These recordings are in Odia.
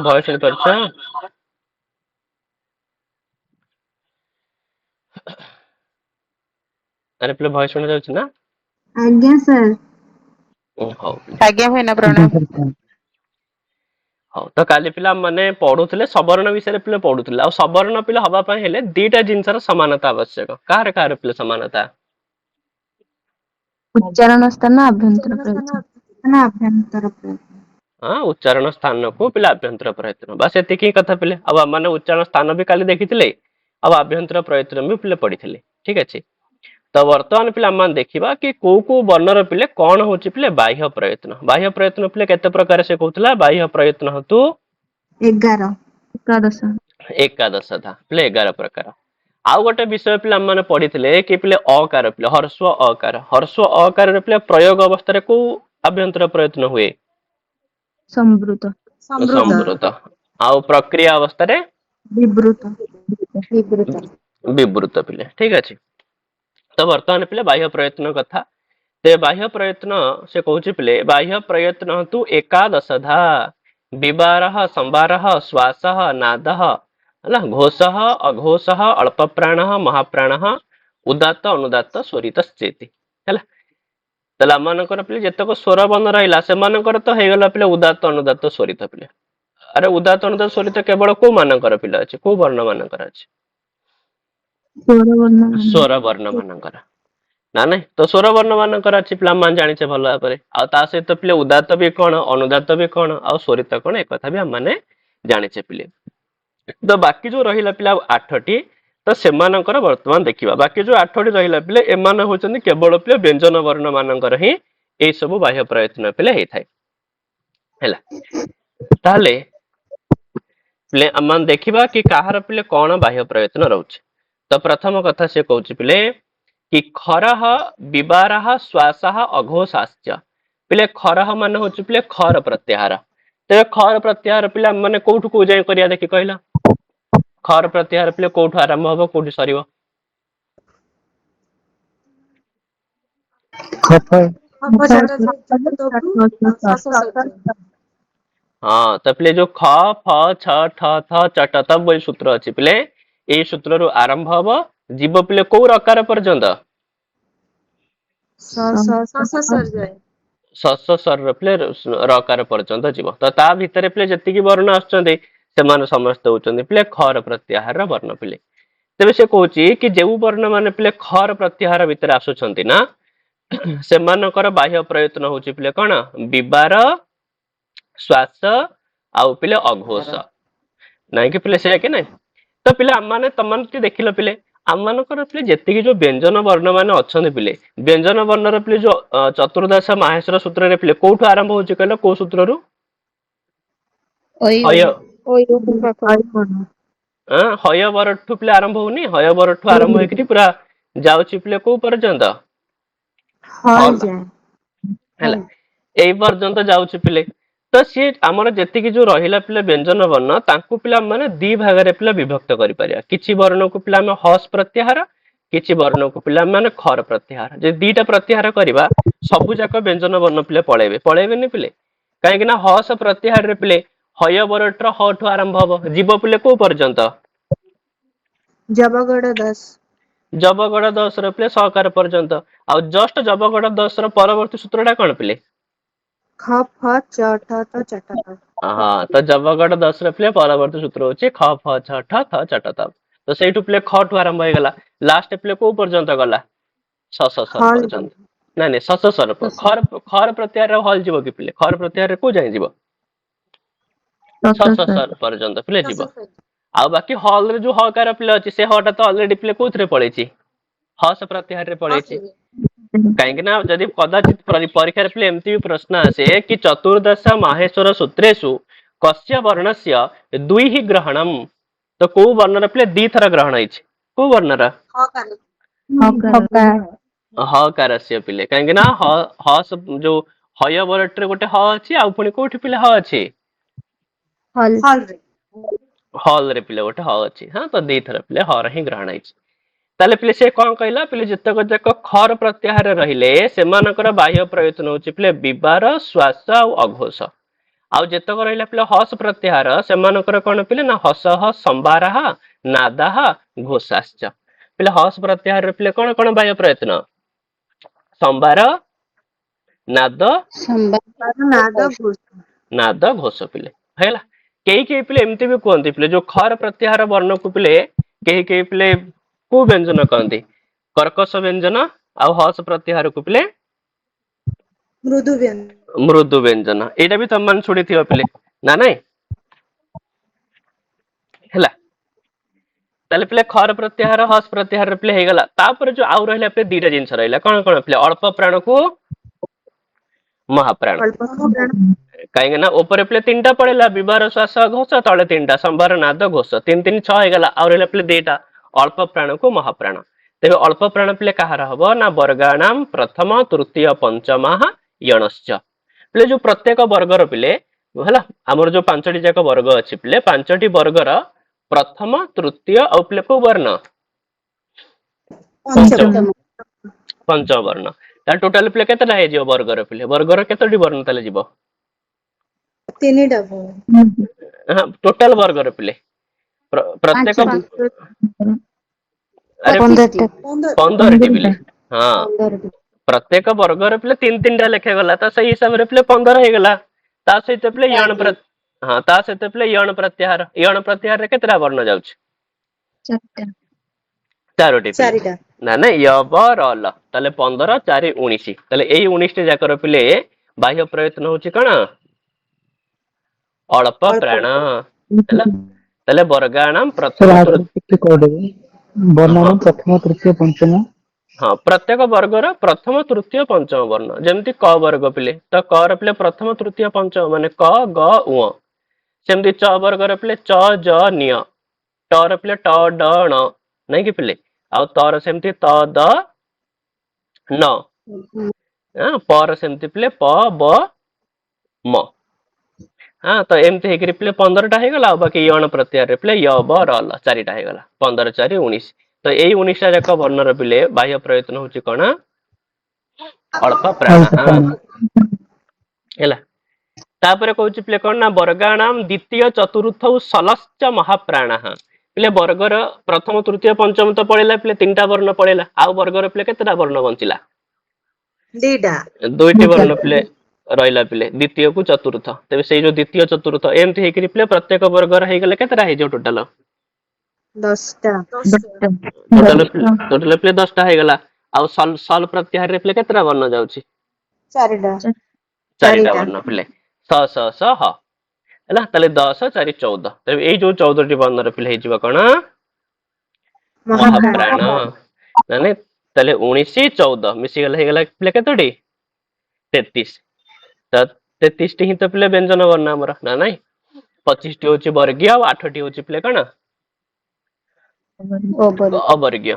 ଭଏସ ଶୁଣିପାରୁଛ? ଆରେ ପିଲା ଭଏସ ଶୁଣା ଯାଉଛି ନା? ଆଜ୍ଞା ସାର୍। ହଉ ଆଜ୍ଞା ଭାଇନା ପ୍ରଣାମ। ହଉ ତ କାଲି ପିଲା ମାନେ ପଢୁଥିଲେ ସବର୍ଣ୍ଣ ବିଷୟରେ ପିଲା ପଢୁଥିଲେ। ଆଉ ସବର୍ଣ୍ଣ ପିଲା ହବା ପାଇଁ ହେଲେ ଦିଟା ଜିନିଷର ସମାନତା ଆବଶ୍ୟକ। କାହାର କାହାର ପିଲା ସମାନତା? ଉଚ୍ଚାରଣ ସ୍ଥାନ ଆଭ୍ୟନ୍ତର ପ୍ରୟୋଜନ ଆଭ୍ୟନ୍ତର ପ୍ରୟୋଜନ। ହଁ, ଉଚ୍ଚାରଣ ସ୍ଥାନକୁ ପିଲା ଆଭ୍ୟନ୍ତର ପ୍ରୟତ୍ନ, ବାସ୍ ଏତିକି କଥା ପିଲେ। ଆଉ ଆମମାନେ ଉଚ୍ଚାରଣ ସ୍ଥାନ ବି କାଲି ଦେଖିଥିଲେ, ଆଉ ଆଭ୍ୟନ୍ତର ପ୍ରୟତ୍ନ ବି ପିଲେ ପଢିଥିଲେ। ଠିକ ଅଛି। ତ ବର୍ତ୍ତମାନ ପିଲା ଆମେ ଦେଖିବା କି କୋଉ କୋଉ ବର୍ଣ୍ଣର ପିଲେ କଣ ହଉଛି ପିଲେ ବାହ୍ୟ ପ୍ରୟତ୍ନ। ବାହ୍ୟ ପ୍ରୟତ୍ନ ପିଲେ କେତେ ପ୍ରକାର ସେ କହୁଥିଲା? ବାହ୍ୟ ପ୍ରୟତ୍ନ ହେତୁ 11 ଏକାଦଶ ଏକାଦଶଧା ପିଲେ 11 ପ୍ରକାର। ଆଉ ଗୋଟେ ବିଷୟ ପିଲା ଆମମାନେ ପଢିଥିଲେ କି ପିଲେ ଅକାର ପିଲେ ହର୍ସ୍ୱ ଅକାର। ହର୍ସ୍ୱ ଅକାରରେ ପିଲେ ପ୍ରୟୋଗ ଅବସ୍ଥାରେ କୋଉ ଆଭ୍ୟନ୍ତର ପ୍ରୟତ୍ନ ହୁଏ? ସମ୍ବୃତ ସମ୍ବୃତ। ଆଉ ପ୍ରକ୍ରିୟା ଅବସ୍ଥାରେ ବିବୃତ ବିବୃତ ପିଲେ। ଠିକ ଅଛି। ତ ବର୍ତ୍ତମାନ ପିଲେ ବାହ୍ୟ ପ୍ରୟତ୍ନ କଥା। ସେ ବାହ୍ୟ ପ୍ରୟତ୍ନ ସେ କହୁଛି ପିଲେ ବାହ୍ୟ ପ୍ରୟତ୍ନ ହେତୁ ଏକାଦଶଧା। ବିବାରଃ ସମ୍ବାରଃ ଶ୍ୱାସଃ ନାଦଃ ହେଲା ଘୋଷଃ ଅଘୋଷଃ ଅଳ୍ପ ପ୍ରାଣଃ ମହାପ୍ରାଣଃ ଉଦାତ୍ତ ଅନୁଦାତ୍ତ ସ୍ୱରିତଶ୍ଚେତି ହେଲା। ତାହେଲେ ଆମମାନଙ୍କର ପିଲେ ଯେତେକ ସ୍ୱର ବର୍ଣ୍ଣ ରହିଲା ସେମାନଙ୍କର ତ ହେଇଗଲା ପିଲେ ଉଦାତ୍ତ ଅନୁଦାତ୍ତ ସ୍ୱରିତ ପିଲେ। ଆରେ ଉଦାତ୍ତ ଅନୁଦାତ୍ତ ସ୍ୱରିତ କେବଳ କୋଉ ମାନଙ୍କର ପିଲା ଅଛି? କୋଉ ବର୍ଣ୍ଣ ମାନଙ୍କର ଅଛି? ସ୍ୱର ବର୍ଣ୍ଣ ମାନଙ୍କର। ନା ନାଇଁ ତ ସ୍ୱର ବର୍ଣ୍ଣ ମାନଙ୍କର ଅଛି ପିଲା ମାନେ ଜାଣିଛେ ଭଲ ଭାବରେ। ଆଉ ତା ସହିତ ପିଲେ ଉଦାତ୍ତ ବି କଣ ଅନୁଦାତ୍ତ ବି କଣ ଆଉ ସ୍ୱରିତ କଣ ଏକଥା ବି ଆମମାନେ ଜାଣିଛେ ପିଲେ। ତ ବାକି ଯୋଉ ରହିଲା ପିଲା ଆଉ 8ଟି ତ ସେମାନଙ୍କର ବର୍ତ୍ତମାନ ଦେଖିବା। ବାକି ଯୋଉ 8ଟି ରହିଲା ପିଲେ ଏମାନେ ହଉଛନ୍ତି କେବଳ ପିଲେ ବ୍ୟଞ୍ଜନ ବର୍ଣ୍ଣ ମାନଙ୍କର ହିଁ ଏଇ ସବୁ ବାହ୍ୟ ପ୍ରୟତ୍ନ ପିଲେ ହେଇଥାଏ ହେଲା। ତାହେଲେ ପିଲେ ଆମେ ଦେଖିବା କି କାହାର ପିଲେ କଣ ବାହ୍ୟ ପ୍ରୟତ୍ନ ରହୁଛି। ତ ପ୍ରଥମ କଥା ସେ କହୁଛି ପିଲେ କି ଖରଃ ବିବାରଃ ଶ୍ୱାସଃ ଅଘୋଷାଶ୍ଚ। ପିଲେ ଖରଃ ମାନେ ହଉଛି ପିଲେ ଖର ପ୍ରତ୍ୟାହାର। ତେବେ ଖର ପ୍ରତ୍ୟାହାର ପିଲା ମାନେ କୋଉଠୁ କୋଉ ଯାଏ କରିବା ଦେଖି କହିଲ? ଖର ପ୍ରତ୍ୟାହାର ପିଲେ କୋଉଠୁ ଆରମ୍ଭ ହବ କୋଉଠି ସରିବ? ହଁ ତ ପିଲେ ଯୋଉ ଖ ଫ ଛ ଠ ଥ ଚ ଟ ଥ ବୋଲି ସୂତ୍ର ଅଛି ପିଲେ ଏଇ ସୂତ୍ରରୁ ଆରମ୍ଭ ହବ ଯିବ ପିଲେ କୋଉ ରକାର ପର୍ଯ୍ୟନ୍ତ? ଶସ ସ୍ୱର ପିଲେ ରକାର ପର୍ଯ୍ୟନ୍ତ ଯିବ। ତ ତା ଭିତରେ ପିଲେ ଯେତିକି ବର୍ଣ୍ଣ ଆସୁଛନ୍ତି ସେମାନେ ସମସ୍ତେ ହଉଛନ୍ତି ପିଲେ ଖର ପ୍ରତ୍ୟାହାର ବର୍ଣ୍ଣ ପିଲେ। ତେବେ ସେ କହୁଛି କି ଯୋଉ ବର୍ଣ୍ଣ ମାନେ ପିଲେ ଖର ପ୍ରତ୍ୟାହାର ଭିତରେ ଆସୁଛନ୍ତି ନା ସେମାନଙ୍କର ବାହ୍ୟ ପ୍ରୟତ୍ନ ହଉଛି ପିଲେ କଣ ବିବାର ଶ୍ୱାସ ଆଉ ପିଲେ ଅଘୋଷ ନାଇଁ କି ପିଲେ ସେଇଆ କି ନାଇଁ? ତ ପିଲେ ଆମମାନେ ତମାନେ ଟିକେ ଦେଖିଲ ପିଲେ ଆମମାନଙ୍କର ପିଲେ ଯେତିକି ଯୋଉ ବ୍ୟଞ୍ଜନ ବର୍ଣ୍ଣ ମାନେ ଅଛନ୍ତି ପିଲେ ବ୍ୟଞ୍ଜନ ବର୍ଣ୍ଣର ପିଲେ ଯୋଉ ଚତୁର୍ଦ୍ଦାଶ ମାହେଶ୍ଵର ସୂତ୍ରରେ ପିଲେ କୋଉଠୁ ଆରମ୍ଭ ହଉଛି କହିଲ କୋଉ ସୂତ୍ରରୁ? ହୟ ହୟବରଠୁ ପିଲେ ଆରମ୍ଭ ହଉନି ହୟବରଠୁ ଆରମ୍ଭ ହେଇକରି ପୁରା ଯାଉଛି ପିଲେ କୋଉ ପର୍ଯ୍ୟନ୍ତ? ହଲ୍ ହେଲା ଏଇ ପର୍ଯ୍ୟନ୍ତ ଯାଉଛି ପିଲେ। ତ ସିଏ ଆମର ଯେତିକି ଯୋଉ ରହିଲା ପିଲା ବ୍ୟଞ୍ଜନ ବର୍ଣ୍ଣ ତାଙ୍କୁ ପିଲା ମାନେ ଦି ଭାଗରେ ପିଲା ବିଭକ୍ତ କରିପାରିବା। କିଛି ବର୍ଣ୍ଣକୁ ପିଲା ଆମେ ହସ୍ ପ୍ରତ୍ୟାହାର କିଛି ବର୍ଣ୍ଣକୁ ପିଲା ମାନେ ଖର ପ୍ରତ୍ୟାହାର ଯଦି ଦିଟା ପ୍ରତ୍ୟାହାର କରିବା ସବୁ ଯାକ ବ୍ୟଞ୍ଜନ ବର୍ଣ୍ଣ ପିଲେ ପଳେଇବେ ପଳେଇବେନି ପିଲେ କାହିଁକି ନା ହସ ପ୍ରତ୍ୟାହାରରେ ପିଲେ ହୟବରଟ ହ ଠୁ ଆରମ୍ଭ ହବ ଯିବ ପିଲେ କୋଉ ପର୍ଯ୍ୟନ୍ତ? ଜବଗଡ ଦାସ ଜବଗଡ ଦଶ ର ପିଲେ ସହକାର ପର୍ଯ୍ୟନ୍ତ ଆଉ ଜଷ୍ଟ ଜବଗଡ ଦଶ ର ପରବର୍ତ୍ତୀ ସୂତ୍ର ଟା କଣ ପିଲେ? ଖ ଫ ଛ ଠ ଥ ଚ ଟ ଥ। ହଁ ତ ଜବଗଡ ଦଶ ର ପିଲେ ପରବର୍ତ୍ତୀ ସୂତ୍ର ହଉଛି ଖ ଫ ଛ ଠ ଥ ଚ ଟ ଥ। ତ ସେଇଠୁ ପିଲେ ଖ ଠୁ ଆରମ୍ଭ ହେଇଗଲା ଲାଷ୍ଟ ପିଲେ କୋଉ ପର୍ଯ୍ୟନ୍ତ ଗଲା ଶଶ ସର ପର୍ଯ୍ୟନ୍ତ। ନାଇଁ ନାଇଁ ଶଶ ସର ଖର ପ୍ରତ୍ୟାହାରରେ ହଲ ଯିବ କି ପିଲେ ଖର ପ୍ରତ୍ୟାହାରରେ କୋଉ ଯାଏଁ ଯିବ? ଶଶ ସର ପର୍ଯ୍ୟନ୍ତ ପିଲେ ଯିବ। ଆଉ ବାକି ହଲ ରେ ଯୋଉ ହକାର ପିଲା ଅଛି ସେ ହ ଟା ତ ଅଲରେଡି ପିଲେ କୋଉଥିରେ ପଳେଇଛି ହସ ପ୍ରତ୍ୟାହାରରେ ପଳେଇଛି। କାହିଁକି ନା ଯଦି କଦାଚିତ୍ ପରୀକ୍ଷାରେ ପିଲେ ଏମିତି ବି ପ୍ରଶ୍ନ ଆସେ କି ଚତୁର୍ଦ୍ଦଶ ମାହେଶ୍ଵର ସୂତ୍ରେଷୁ କସ୍ୟ ବର୍ଣ୍ଣସ୍ୟ ଦ୍ୱିହି ଗ୍ରହଣମ୍ ତ କୋଉ ବର୍ଣ୍ଣର ପିଲେ ଦିଥର ଗ୍ରହଣ ହେଇଛି କୋଉ ବର୍ଣ୍ଣର? ହ କାରଶ୍ୟ ପିଲେ କାହିଁକି ନା ହ ଯୋଉ ହୟବରଟରେ ଗୋଟେ ହ ଅଛି ଆଉ ପୁଣି କୋଉଠି ପିଲେ ହ ଅଛି? ହଲ ରେ ପିଲେ ଗୋଟେ ହ ଅଛି ହଁ ତ ଦିଥର ପିଲେ ହ ର ହିଁ ଗ୍ରହଣ ହେଇଛି। ତାହେଲେ ପିଲେ ସେ କଣ କହିଲା ପିଲେ ଯେତେକ ଯାକ ଖର ପ୍ରତ୍ୟାହାର ରହିଲେ ସେମାନଙ୍କର ବାହ୍ୟ ପ୍ରୟତ୍ନ ହଉଛି ପିଲେ ବିବାର ଶ୍ୱାସ ଆଉ ଅଘୋଷ। ଆଉ ଯେତକ ରହିଲା ପିଲା ହସ୍ ପ୍ରତ୍ୟାହାର ସେମାନଙ୍କର କଣ ପିଲା ନା ହସଃ ସମ୍ବାରଃ ନାଦଃ ଘୋଷାଶ୍ଚ। ପିଲା ହସ୍ ପ୍ରତ୍ୟାହାର ପିଲେ କଣ କଣ ବାହ୍ୟ ପ୍ରୟତ୍ନ? ସମ୍ବାର, ନାଦ, ନାଦ ଘୋଷ ପିଲେ ହେଲା। କେହି କେହି ପିଲେ ଏମିତି ବି କୁହନ୍ତି ପିଲେ ଯୋଉ ଖର ପ୍ରତ୍ୟାହାର ବର୍ଣ୍ଣକୁ ପିଲେ କେହି ପିଲେ କୋଉ ବ୍ୟଞ୍ଜନ କହନ୍ତି? କର୍କଶ ବ୍ୟଞ୍ଜନ ଆଉ ହସ୍ ପ୍ରତ୍ୟାହାରକୁ ପିଲେ ମୃଦୁ ବ୍ୟଞ୍ଜନ। ଏଇଟା ବି ତମମାନେ ଶୁଣିଥିବ ପିଲେ ନା ନାଇଁ ହେଲା। ତାହେଲେ ପିଲେ ଖର ପ୍ରତ୍ୟାହାର ହସ୍ ପ୍ରତ୍ୟାହାର ପିଲେ ହେଇଗଲା। ତାପରେ ଯୋଉ ଆଉ ରହିଲା ପିଲେ ଦିଟା ଜିନିଷ ରହିଲା କଣ କଣ ପିଲେ? ଅଳ୍ପ ପ୍ରାଣକୁ ମହାପ୍ରାଣ। କାହିଁକି ନା ଉପରେ ପିଲେ ତିନିଟା ପଳେଇଲା ବିବାର ଶ୍ୱାସ ଘୋଷ, ତଳେ ତିନିଟା ସମ୍ବାର ନାଦ ଘୋଷ, 3 3 6 ହେଇଗଲା। ଆଉ ରହିଲା ପିଲେ ଦିଟା ଅଳ୍ପ ପ୍ରାଣକୁ ମହାପ୍ରାଣ। ତେବେ ଅଳ୍ପ ପ୍ରାଣ ପିଲେ କାହାର ହବ ନା ବର୍ଗାଣାମ ପ୍ରଥମ ତୃତୀୟ ପଞ୍ଚମଃ ୟଣଶ୍ଚ। ପିଲେ ଯୋଉ ପ୍ରତ୍ୟେକ ବର୍ଗର ପିଲେ ହେଲା ଆମର ଯୋଉ 5ଟି ଯାକ ବର୍ଗ ଅଛି ପିଲେ 5ଟି ବର୍ଗର ପ୍ରଥମ ତୃତୀୟ ଆଉ ପିଲେ କୋଉ ବର୍ଣ୍ଣ? ପଞ୍ଚମ ବର୍ଣ୍ଣ। ତାହେଲେ ଟୋଟାଲ ପିଲେ କେତେଟା ହେଇଯିବ ବର୍ଗର ପିଲେ? ବର୍ଗର କେତୋଟି ବର୍ଣ୍ଣ ତାହେଲେ ଯିବ? 3ଟା ଟୋଟାଲ ବର୍ଗର ପିଲେ ପ୍ରତ୍ୟେକ ଆରେ 15ଟି ପିଲେ। ହଁ ପ୍ରତ୍ୟେକ ବର୍ଗର ପିଲେ 3 ଲେଖା ଗଲା ତ ସେଇ ହିସାବରେ ପିଲେ 15 ହେଇଗଲା। ତା ସହିତ ପିଲେ ହଁ ତା ସହିତ ପିଲେ ୟଣ ପ୍ରତ୍ୟାହାର। ୟଣ ପ୍ରତ୍ୟାହାରରେ କେତେଟା ବର୍ଣ୍ଣ ଯାଉଛି? 4ଟି ପିଲେ। ନା ନାଇଁ ୟ ବ ର ଲ। ତାହେଲେ 15 4 19। ତାହେଲେ ଏଇ 19ଟି ଯାକର ପିଲେ ବାହ୍ୟ ପ୍ରୟତ୍ନ ହଉଛି କଣ? ଅଳ୍ପ ପ୍ରାଣ ହେଲା। ତାହେଲେ ବର୍ଗାଣାମ ପ୍ରଥମ ପ୍ରଥମ ତୃତୀୟ ପଞ୍ଚମ। ହଁ ପ୍ରତ୍ୟେକ ବର୍ଗର ପ୍ରଥମ ତୃତୀୟ ପଞ୍ଚମ ବର୍ଣ୍ଣ। ଯେମିତି କ ବର୍ଗ ପିଲେ ତ କ ର ପିଲେ ପ୍ରଥମ ତୃତୀୟ ପଞ୍ଚମ ମାନେ କ ଗ ଙ। ସେମିତି ଚ ବର୍ଗର ପିଲେ ଚ ଜ ନ୍ୟ। ଟ ର ପିଲେ ଟ ଡ ଣ ନାଇଁ କି ପିଲେ? ଆଉ ତର ସେମିତି ତ ଦ ନ। ପ ର ସେମିତି ପିଲେ ପ ବ ମ। ତ ଏମିତି ହେଇକରି ପିଲେ 15ଟା ହେଇଗଲା। ଆଉ ବାକି ୟଣ ପ୍ରତ୍ୟାହାରରେ ପିଲେ ୟ ବ ର ଲ 4ଟା ହେଇଗଲା। 15 4 19। ତ ଏଇ 19ଟା ଯାକ ବର୍ଣ୍ଣର ପିଲେ ବାହ୍ୟ ପ୍ରୟତ୍ନ ହଉଛି କଣ? ଅଳ୍ପ ପ୍ରାଣ ହେଲା। ତାପରେ କହୁଛି ପିଲେ କଣ ନା ବର୍ଗାଣାମ ଦ୍ୱିତୀୟ ଚତୁର୍ଥ ସଲଶ୍ଚ ମହାପ୍ରାଣ। ପିଲେ ବର୍ଗର ପ୍ରଥମ ତୃତୀୟ ପଞ୍ଚମ ତ ପଳେଇଲା ପିଲେ 3ଟା ବର୍ଣ୍ଣ ପଳେଇଲା। ଆଉ ବର୍ଗର ପିଲେ କେତେଟା ବର୍ଣ୍ଣ ବଞ୍ଚିଲା? 2ଟି ବର୍ଣ୍ଣ ପିଲେ ରହିଲା ପିଲେ ଦ୍ୱିତୀୟକୁ ଚତୁର୍ଥ। ତେବେ ସେଇ ଯୋଉ ଦ୍ୱିତୀୟ ଚତୁର୍ଥ ଏମିତି ହେଇକରି ପିଲେ ପ୍ରତ୍ୟେକ ବର୍ଗର ହେଇଗଲେ କେତେଟା ହେଇଯିବ ଟୋଟାଲ? 10ଟା ପିଲେ 10ଟା ହେଇଗଲା। ଆଉ ସଲ ପ୍ରତ୍ୟାହାରରେ ପିଲେ କେତେଟା ବର୍ଣ୍ଣ ଯାଉଛି? 4ଟା ବର୍ଣ୍ଣ ପିଲେ ସ ସ ସ ହ ହେଲା। ତାହେଲେ 10 4 14। ତେବେ ଏଇ ଯୋଉ 14ଟି ବର୍ଣ୍ଣର ପିଲେ ହେଇଯିବ କଣ? ମହାପ୍ରାଣ। ମାନେ ତାହେଲେ 19 14 ମିଶିଗଲେ ହେଇଗଲା ପିଲେ କେତୋଟି? 33। ତ 33ଟି ହିଁ ତ ପିଲେ ବ୍ୟଞ୍ଜନ ବର୍ଣ୍ଣ ଆମର ନା ନାଇଁ? 25ଟି ହଉଛି ବର୍ଗୀୟ ଆଉ 8ଟି ହଉଛି ପିଲେ କଣ? ଅବର୍ଗୀୟ।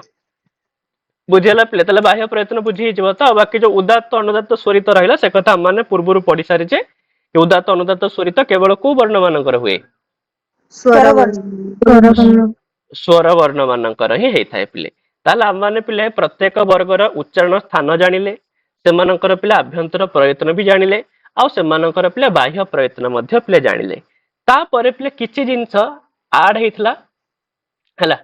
ବୁଝିହେଲା ପିଲେ? ତାହେଲେ ବାହ୍ୟ ପ୍ରୟତ୍ନ ବୁଝି ହେଇଯିବ ତ। ବାକି ଯୋଉ ଉଦାତ୍ତ ଅନୁଦାତ୍ତ ସ୍ୱରିତ ରହିଲା ସେ କଥା ଆମ ମାନେ ପୂର୍ବରୁ ପଢି ସାରିଛେ। ଉଦାତ୍ତ ଅନୁଦାତ୍ତ ସ୍ୱରିତ କେବଳ କୋଉ ବର୍ଣ୍ଣ ମାନଙ୍କର ହୁଏ? ସ୍ୱର ବର୍ଣ୍ଣ ମାନଙ୍କର ହିଁ ହେଇଥାଏ ପିଲେ। ତାହେଲେ ଆମମାନେ ପିଲେ ପ୍ରତ୍ୟେକ ବର୍ଗର ଉଚ୍ଚାରଣ ସ୍ଥାନ ଜାଣିଲେ। ସେମାନଙ୍କର ପିଲା ଆଭ୍ୟନ୍ତର ପ୍ରୟତ୍ନ ବି ଜାଣିଲେ। ଆଉ ସେମାନଙ୍କର ପିଲା ବାହ୍ୟ ପ୍ରୟତ୍ନ ମଧ୍ୟ ପିଲେ ଜାଣିଲେ। ତାପରେ ପିଲେ କିଛି ଜିନିଷ ଆଡ ହେଇଥିଲା ହେଲା।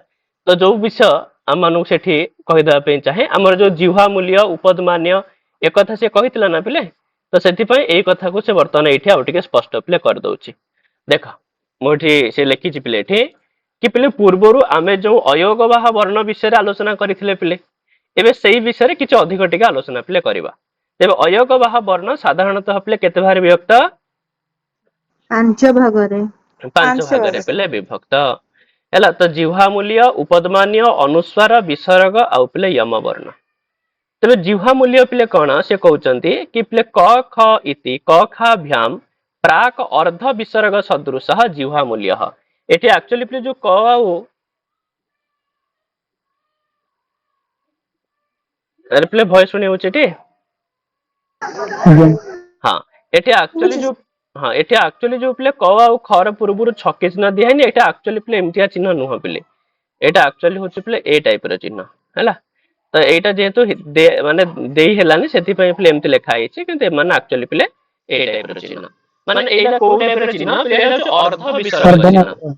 ତ ଯୋଉ ବିଷୟ ଆମ ମାନଙ୍କୁ ସେଠି କହିଦେବା ପାଇଁ ଚାହେଁ ଆମର ଯୋଉ ଜିହ୍ୱା ମୂଲ୍ୟ ଉପଦମାନୀୟ ଏକଥା ସେ କହିଥିଲା ନା ପିଲେ। ତ ସେଥିପାଇଁ ଏଇ କଥାକୁ ସେ ବର୍ତ୍ତମାନ ଏଇଠି ଆଉ ଟିକେ ସ୍ପଷ୍ଟ ପିଲେ କରିଦଉଛି। ଦେଖ ମୁଁ ଏଠି ସେ ଲେଖିଛି ପିଲେ ଏଠି କି ପିଲେ ପୂର୍ବରୁ ଆମେ ଯୋଉ ଅୟୋଗବାହ ବର୍ଣ୍ଣ ବିଷୟରେ ଆଲୋଚନା କରିଥିଲେ ପିଲେ ଏବେ ସେଇ ବିଷୟରେ କିଛି ଅଧିକ ଟିକେ ଆଲୋଚନା ପିଲେ କରିବା। ତେବେ ଅୟୋଗବାହ ବର୍ଣ୍ଣ ସାଧାରଣତଃ ପିଲେ କେତେ ଭାଗରେ ବିଭକ୍ତ? 5 ଭାଗରେ। 5 ଭାଗରେ ପିଲେ ବିଭକ୍ତ ହେଲା। ତ ଜିହ୍ୱା ମୂଲ୍ୟ ଉପଦମାନୀୟ ଅନୁସ୍ୱାର ବିସର୍ଗ ଆଉ ପିଲେ ୟମ ବର୍ଣ୍ଣ। ତେବେ ଜିହ୍ୱା ମୂଲ୍ୟ ପିଲେ କଣ ସେ କହୁଛନ୍ତି କି ପିଲେ କ ଖ ଇତି କ ଖା ଭ୍ୟାମ ପ୍ରାକ୍ ଅର୍ଦ୍ଧ ବିସର୍ଗ ସଦୃଶ ଜିହ୍ୱା ମୂଲ୍ୟ। ଏଠି ଆକ୍ଚୁଆଲି ପିଲେ ଯୋଉ କ ଆଉ ପିଲେ ଭଏସ ଶୁଣି ହଉଛି ଏଠି? ହଁ ଏଠି ଆକ୍ଚୁଆଲି ଯୋଉ ପିଲେ କ ଆଉ ଖ ର ପୂର୍ବରୁ ଛକି ଚିହ୍ନ ଦିଆହେଇନି। ଏଇଟା ଆକ୍ଚୁଆଲି ପିଲେ ଏମିତିଆ ଚିହ୍ନ ନୁହଁ ପିଲେ। ଏଇଟା ଆକ୍ଚୁଆଲି ହଉଛି ପିଲେ ଏ ଟାଇପ ର ଚିହ୍ନ ହେଲା। ତ ଏଇଟା ଯେହେତୁ ମାନେ ଦେଇ ହେଲାନି ସେଥିପାଇଁ ପିଲେ ଏମିତି ଲେଖା ହେଇଛି। କିନ୍ତୁ ଏମାନେ ଆକ୍ଚୁଆଲି ପିଲେ ଏଇ ଟାଇପ ର ଚିହ୍ନ। ମାନେ ଏଇଟା କୋଉ ଟାଇପର ଚିହ୍ନ ପିଲେ ଏଇଟା ହଉଛି ଅର୍ଦ୍ଧ ବିସର୍ଗ ଚିହ୍ନ।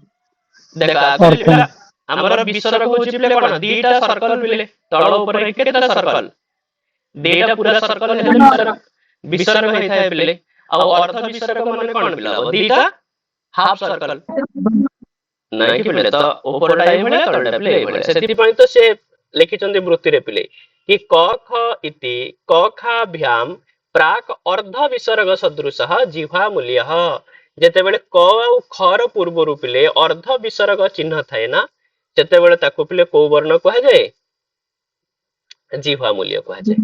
ଦେଖ actually ପିଲା ଆମର ବିସର୍ଗ ହଉଛି ପିଲେ କଣ ଦିଟା ସର୍କଲ ପିଲେ ତଳ ଉପରେ କେତେଟା ସର୍କଲ ଦିଟା ପୁରା ସର୍କଲ ହେଲେ ବିସର୍ଗ ହେଇଥାଏ ପିଲେ ଆଉ ଅର୍ଦ୍ଧ ବିସର୍ଗ ମାନେ କଣ ପିଲା ହବ ଦିଟା ହାଫ ସର୍କଲ ନାଇଁ କି ପିଲେ ତ ଉପରଟା ଏଇଭଳିଆ ତଳଟା ପିଲେ ଏଇଭଳିଆ ସେଥିପାଇଁ ତ ସେ ଲେଖିଛନ୍ତି ବୃତ୍ତିରେ ପିଲେ କି କ ଖ ଇତି କ ଖାଭ୍ୟାମ ପ୍ରାକ୍ ଅର୍ଦ୍ଧ ବିସର୍ଗ ସଦୃଶଃ ଜିହ୍ବା ମୂଲ୍ୟଃ। ଯେତେବେଳେ କ ଆଉ ଖର ପୂର୍ବରୁ ପିଲେ ଅର୍ଦ୍ଧ ବିସର୍ଗ ଚିହ୍ନ ଥାଏ ନା ସେତେବେଳେ ତାକୁ ପିଲେ କୋଉ ବର୍ଣ୍ଣ କୁହାଯାଏ ଜିହ୍ବା ମୂଲ୍ୟ କୁହାଯାଏ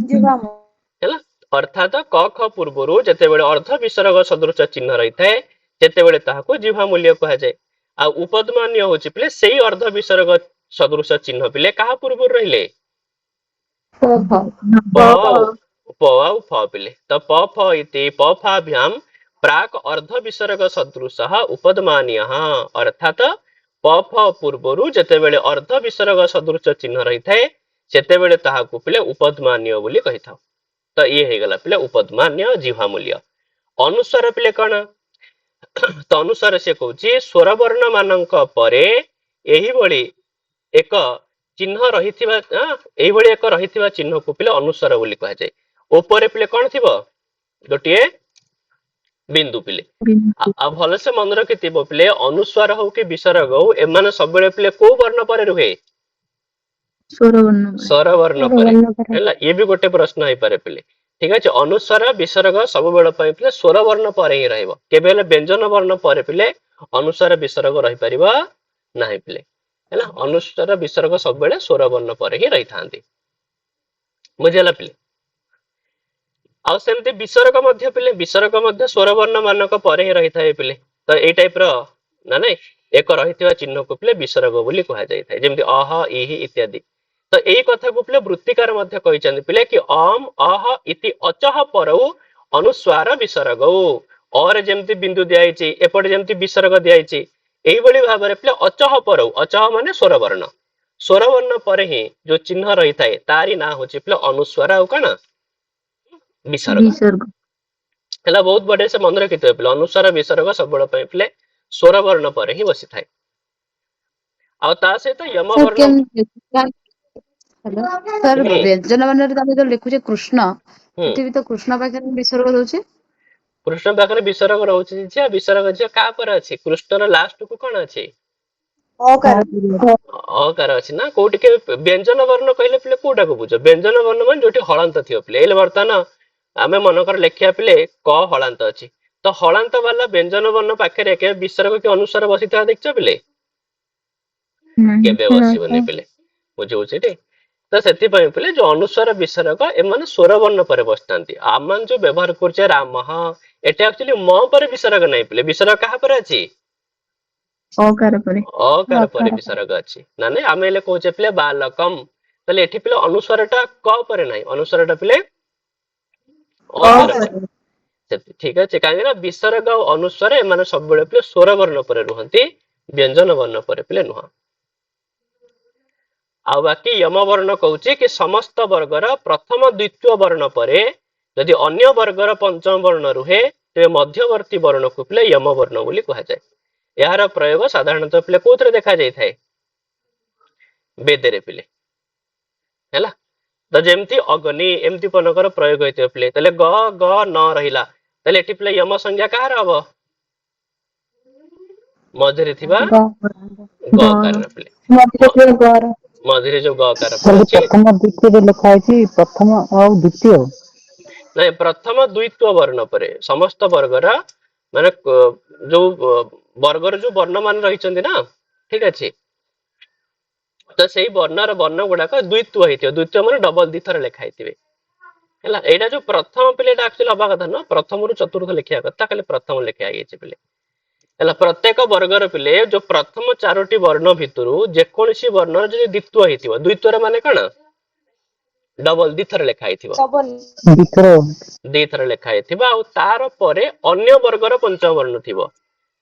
ହେଲା। ଅର୍ଥାତ କ ଖ ପୂର୍ବରୁ ଯେତେବେଳେ ଅର୍ଦ୍ଧ ବିସର୍ଗ ସଦୃଶ ଚିହ୍ନ ରହିଥାଏ ସେତେବେଳେ ତାହାକୁ ଜିହ୍ବା ମୂଲ୍ୟ କୁହାଯାଏ। ଆଉ ଉପଦ୍ମାନ୍ୟ ହଉଛି ପିଲେ ସେଇ ଅର୍ଦ୍ଧ ବିସର୍ଗ ସଦୃଶ ଚିହ୍ନ ପିଲେ କାହା ପୂର୍ବରୁ ରହିଲେ ପ ଆଉ ଫ ପିଲେ ତ ପ ଫ ଇତି ପ ଫାଭ୍ୟାମ ପ୍ରାକ୍ ଅର୍ଦ୍ଧ ବିସର୍ଗ ସଦୃଶଃ ଉପଦ୍ମାନ୍ୟଃ। ଅର୍ଥାତ ପ ଫ ପୂର୍ବରୁ ଯେତେବେଳେ ଅର୍ଦ୍ଧ ବିସର୍ଗ ସଦୃଶ ଚିହ୍ନ ରହିଥାଏ ସେତେବେଳେ ତାହାକୁ ପିଲେ ଉପଦ୍ମାନ୍ୟ ବୋଲି କହିଥାଉ। ତ ଇଏ ହେଇଗଲା ପିଲେ ଉପଦ୍ମାନ୍ୟ ଜିହ୍ବା ମୂଲ୍ୟ। ଅନୁସ୍ୱାର ପିଲେ କଣ ତ ଅନୁସାର ସେ କହୁଛି ସ୍ୱରବର୍ଣ୍ଣ ମାନଙ୍କ ପରେ ଏହିଭଳି ଏକ ଚିହ୍ନ ରହିଥିବା ଏଇଭଳି ଏକ ରହିଥିବା ଚିହ୍ନକୁ ପିଲେ ଅନୁସ୍ୱାର ବୋଲି କୁହାଯାଏ। ଉପରେ ପିଲେ କଣ ଥିବ ଗୋଟିଏ ବିନ୍ଦୁ ପିଲେ ଆଉ ଭଲସେ ମନେ ରଖିଥିବ ପିଲେ ଅନୁସ୍ୱାର ହଉ କି ବିସର୍ଗ ହଉ ଏମାନେ ସବୁବେଳେ ପିଲେ କୋଉ ବର୍ଣ୍ଣ ପରେ ରୁହେ ସ୍ୱର ବର୍ଣ୍ଣ ପରେ ହେଲା। ଇଏ ବି ଗୋଟେ ପ୍ରଶ୍ନ ହେଇପାରେ ପିଲେ ଠିକ ଅଛି। ଅନୁସ୍ୱାର ବିସର୍ଗ ସବୁବେଳେ ପାଇଁ ପିଲେ ସ୍ୱର ବର୍ଣ୍ଣ ପରେ ହିଁ ରହିବ କେବେ ହେଲେ ବ୍ୟଞ୍ଜନ ବର୍ଣ୍ଣ ପରେ ପିଲେ ଅନୁସ୍ୱାର ବିସର୍ଗ ରହିପାରିବ ନାହିଁ ପିଲେ ହେଲା। ଅନୁସ୍ୱାର ବିସର୍ଗ ସବୁବେଳେ ସ୍ୱର ବର୍ଣ୍ଣ ପରେ ହିଁ ରହିଥାନ୍ତି ବୁଝିହେଲା ପିଲେ। ଆଉ ସେମିତି ବିସର୍ଗ ମଧ୍ୟ ପିଲେ ବିସର୍ଗ ମଧ୍ୟ ସ୍ୱର ବର୍ଣ୍ଣ ମାନଙ୍କ ପରେ ହିଁ ରହିଥାଏ ପିଲେ। ତ ଏଇ ଟାଇପ ର ନା ନାଇଁ ଏକ ରହିଥିବା ଚିହ୍ନକୁ ପିଲେ ବିସର୍ଗ ବୋଲି କୁହାଯାଇଥାଏ ଯେମିତି ଅହ ଇହି ଇତ୍ୟାଦି। ତ ଏଇ କଥାକୁ ପିଲେ ବୃତ୍ତିକାର ମଧ୍ୟ କହିଛନ୍ତି ପିଲେ କି ଅମ୍ ଅହ ଇତି ଅଚହ ପରଉ ଅନୁସ୍ୱାର ବିସର୍ଗ ଅରେ ଯେମିତି ବିନ୍ଦୁ ଦିଆଯାଇଛି ଏପଟେ ଯେମିତି ବିସର୍ଗ ଦିଆଯାଇଛି ଏଇଭଳି ଭାବରେ ପିଲେ ଅଚହ ପରଉ ଅଚହ ମାନେ ସ୍ୱରବର୍ଣ୍ଣ ସ୍ୱରବର୍ଣ୍ଣ ପରେ ହିଁ ଯୋଉ ଚିହ୍ନ ରହିଥାଏ ତାରି ନାଁ ହଉଛି ପିଲେ ଅନୁସ୍ୱାର ଆଉ କଣ ବିସର୍ଗ ହେଲା। ବହୁତ ବଢିଆ ସେ ମନେ ରଖିଥିବେ ପିଲେ ଅନୁସ୍ୱାର ବିସର୍ଗ ସବୁବେଳେ ପାଇଁ ପିଲେ ସ୍ୱର ବର୍ଣ୍ଣ ପରେ ହିଁ ବସିଥାଏ। ଆଉ ତା ସହିତ ୟମ ବର୍ଣ୍ଣ ବ୍ୟଞ୍ଜନ ବର୍ଣ୍ଣରେ ତମେ ଯୋଉ ଲେଖୁଛେ କୃଷ୍ଣ ହୁଁ ସେଠି ବି ତ କୃଷ୍ଣ ପାଖରେ ବିସର୍ଗ ଦଉଛି। କୃଷ୍ଣ ପାଖରେ ବିସର୍ଗ ରହୁଛି ଝିଅ ବିସର୍ଗ ଝିଅ କାହା ପରେ ଅଛି କୃଷ୍ଣର ଲାଷ୍ଟ କୁ କଣ ଅଛି ଅକାର ଅଛି ନା କୋଉଠି ବ୍ୟଞ୍ଜନ ବର୍ଣ୍ଣ କହିଲେ ପିଲେ କୋଉଟାକୁ ବୁଝ ବ୍ୟଞ୍ଜନ ବର୍ଣ୍ଣ ମାନେ ଯୋଉଠି ହଳନ୍ତ ଥିବ ପିଲେ ହେଲେ ବର୍ତ୍ତମାନ ଆମେ ମନେକର ଲେଖିବା ପିଲେ କ ହଳାନ୍ତ ଅଛି ତ ହଳାନ୍ତ ବାଲା ବ୍ୟଞ୍ଜନ ବର୍ଣ୍ଣ ପାଖରେ କେବେ ବିସର୍ଗ କି ଅନୁସ୍ୱାର ବସିଥିବା ଦେଖିଛ ପିଲେ କେବେ ବସିବନି ପିଲେ ବୁଝଉଛି ଟି। ତ ସେଥିପାଇଁ ପିଲେ ଯୋଉ ଅନୁସ୍ୱାର ବିସର୍ଗ ଏମାନେ ସ୍ୱର ବର୍ଣ୍ଣ ପରେ ବସିଥାନ୍ତି। ଆମେ ଯୋଉ ବ୍ୟବହାର କରୁଛେ ରାମ ଏଟା ଆକ୍ଚୁଆଲି ମ ପରେ ବିସର୍ଗ ନାହିଁ ପିଲେ ବିସର୍ଗ କାହା ପରେ ଅଛି ଅକାର ପରେ ବିସର୍ଗ ଅଛି ନା ନାଇଁ ଆମେ ହେଲେ କହୁଛେ ପିଲେ ବାଲକମ ତାହେଲେ ଏଠି ପିଲେ ଅନୁସ୍ୱାର ଟା କ ପରେ ନାହିଁ ଅନୁସ୍ୱାର ଟା ପିଲେ ଅକାର ପରେ ଠିକ ଅଛି କାହିଁକି ନା ବିସର୍ଗ ଆଉ ଅନୁସ୍ୱାର ଏମାନେ ସବୁବେଳେ ପିଲେ ସ୍ୱର ବର୍ଣ୍ଣ ପରେ ରୁହନ୍ତି ବ୍ୟଞ୍ଜନ ବର୍ଣ୍ଣ ପରେ ପିଲେ ନୁହଁ। ଆଉ ବାକି ୟମ ବର୍ଣ୍ଣ କହୁଛି କି ସମସ୍ତ ବର୍ଗର ପ୍ରଥମ ଦ୍ୱିତୀୟ ବର୍ଣ୍ଣ ପରେ ଯଦି ଅନ୍ୟ ବର୍ଗର ପଞ୍ଚମ ବର୍ଣ୍ଣ ରୁହେ ତେବେ ମଧ୍ୟବର୍ତ୍ତୀ ବର୍ଣ୍ଣକୁ ପିଲେ ୟମ ବର୍ଣ୍ଣ ବୋଲି କୁହାଯାଏ। ଏହାର ପ୍ରୟୋଗ ସାଧାରଣତଃ ପିଲେ କୋଉଥିରେ ଦେଖାଯାଇଥାଏ ବେଦରେ ପିଲେ ହେଲା। ତ ଯେମିତି ଅଗ୍ନି ଏମିତି ପନଙ୍କର ପ୍ରୟୋଗ ହେଇଥିବ ପିଲେ ତାହେଲେ ଗ ଗ ନ ରହିଲା ତାହେଲେ ଏଠି ପିଲେ ୟମ ସଂଜ୍ଞା କାହାର ହବ ମଝିରେ ଥିବା ଗ କାର ପିଲେ ମଝିରେ ଯୋଉ ଗ କାର ଅଛି ପ୍ରଥମ ଦ୍ୱିତୀୟରେ ଲେଖା ହେଇଛି ପ୍ରଥମ ଆଉ ଦ୍ୱିତୀୟ ନାଇଁ ପ୍ରଥମ ଦ୍ୱିତୀୟ ବର୍ଣ୍ଣ ପରେ ସମସ୍ତ ବର୍ଗର ମାନେ ଯୋଉ ବର୍ଗର ଯୋଉ ବର୍ଣ୍ଣ ମାନ ରହିଛନ୍ତି ନା ଠିକ ଅଛି। ତ ସେଇ ବର୍ଣ୍ଣର ବର୍ଣ୍ଣ ଗୁଡାକ ଦ୍ୱିତୀୟ ହେଇଥିବ ଦ୍ୱିତୀୟ ମାନେ ଡବଲ ଦିଥର ଲେଖା ହେଇଥିବେ ହେଲା। ଏଇଟା ଯୋଉ ପ୍ରଥମ ପିଲେଟା ଆକ୍ଚୁଆଲି ହବା କଥା ନୁହଁ ପ୍ରଥମରୁ ଚତୁର୍ଥ ଲେଖିବା କଥା ଖାଲି ପ୍ରଥମ ଲେଖା ହେଇଯାଇଛି ପିଲେ ହେଲା। ପ୍ରତ୍ୟେକ ବର୍ଗର ପିଲେ ଯୋଉ ପ୍ରଥମ ଚାରୋଟି ବର୍ଣ୍ଣ ଭିତରୁ ଯେକୌଣସି ବର୍ଣ୍ଣର ଯଦି ଦ୍ୱିତୀୟ ହେଇଥିବ ଦ୍ୱିତୀୟରେ ମାନେ କଣ ଡବଲ ଦିଥର ଲେଖା ହେଇଥିବ ଦିଥର ଲେଖା ହେଇଥିବ ଆଉ ତାର ପରେ ଅନ୍ୟ ବର୍ଗର ପଞ୍ଚମ ବର୍ଣ୍ଣ ଥିବ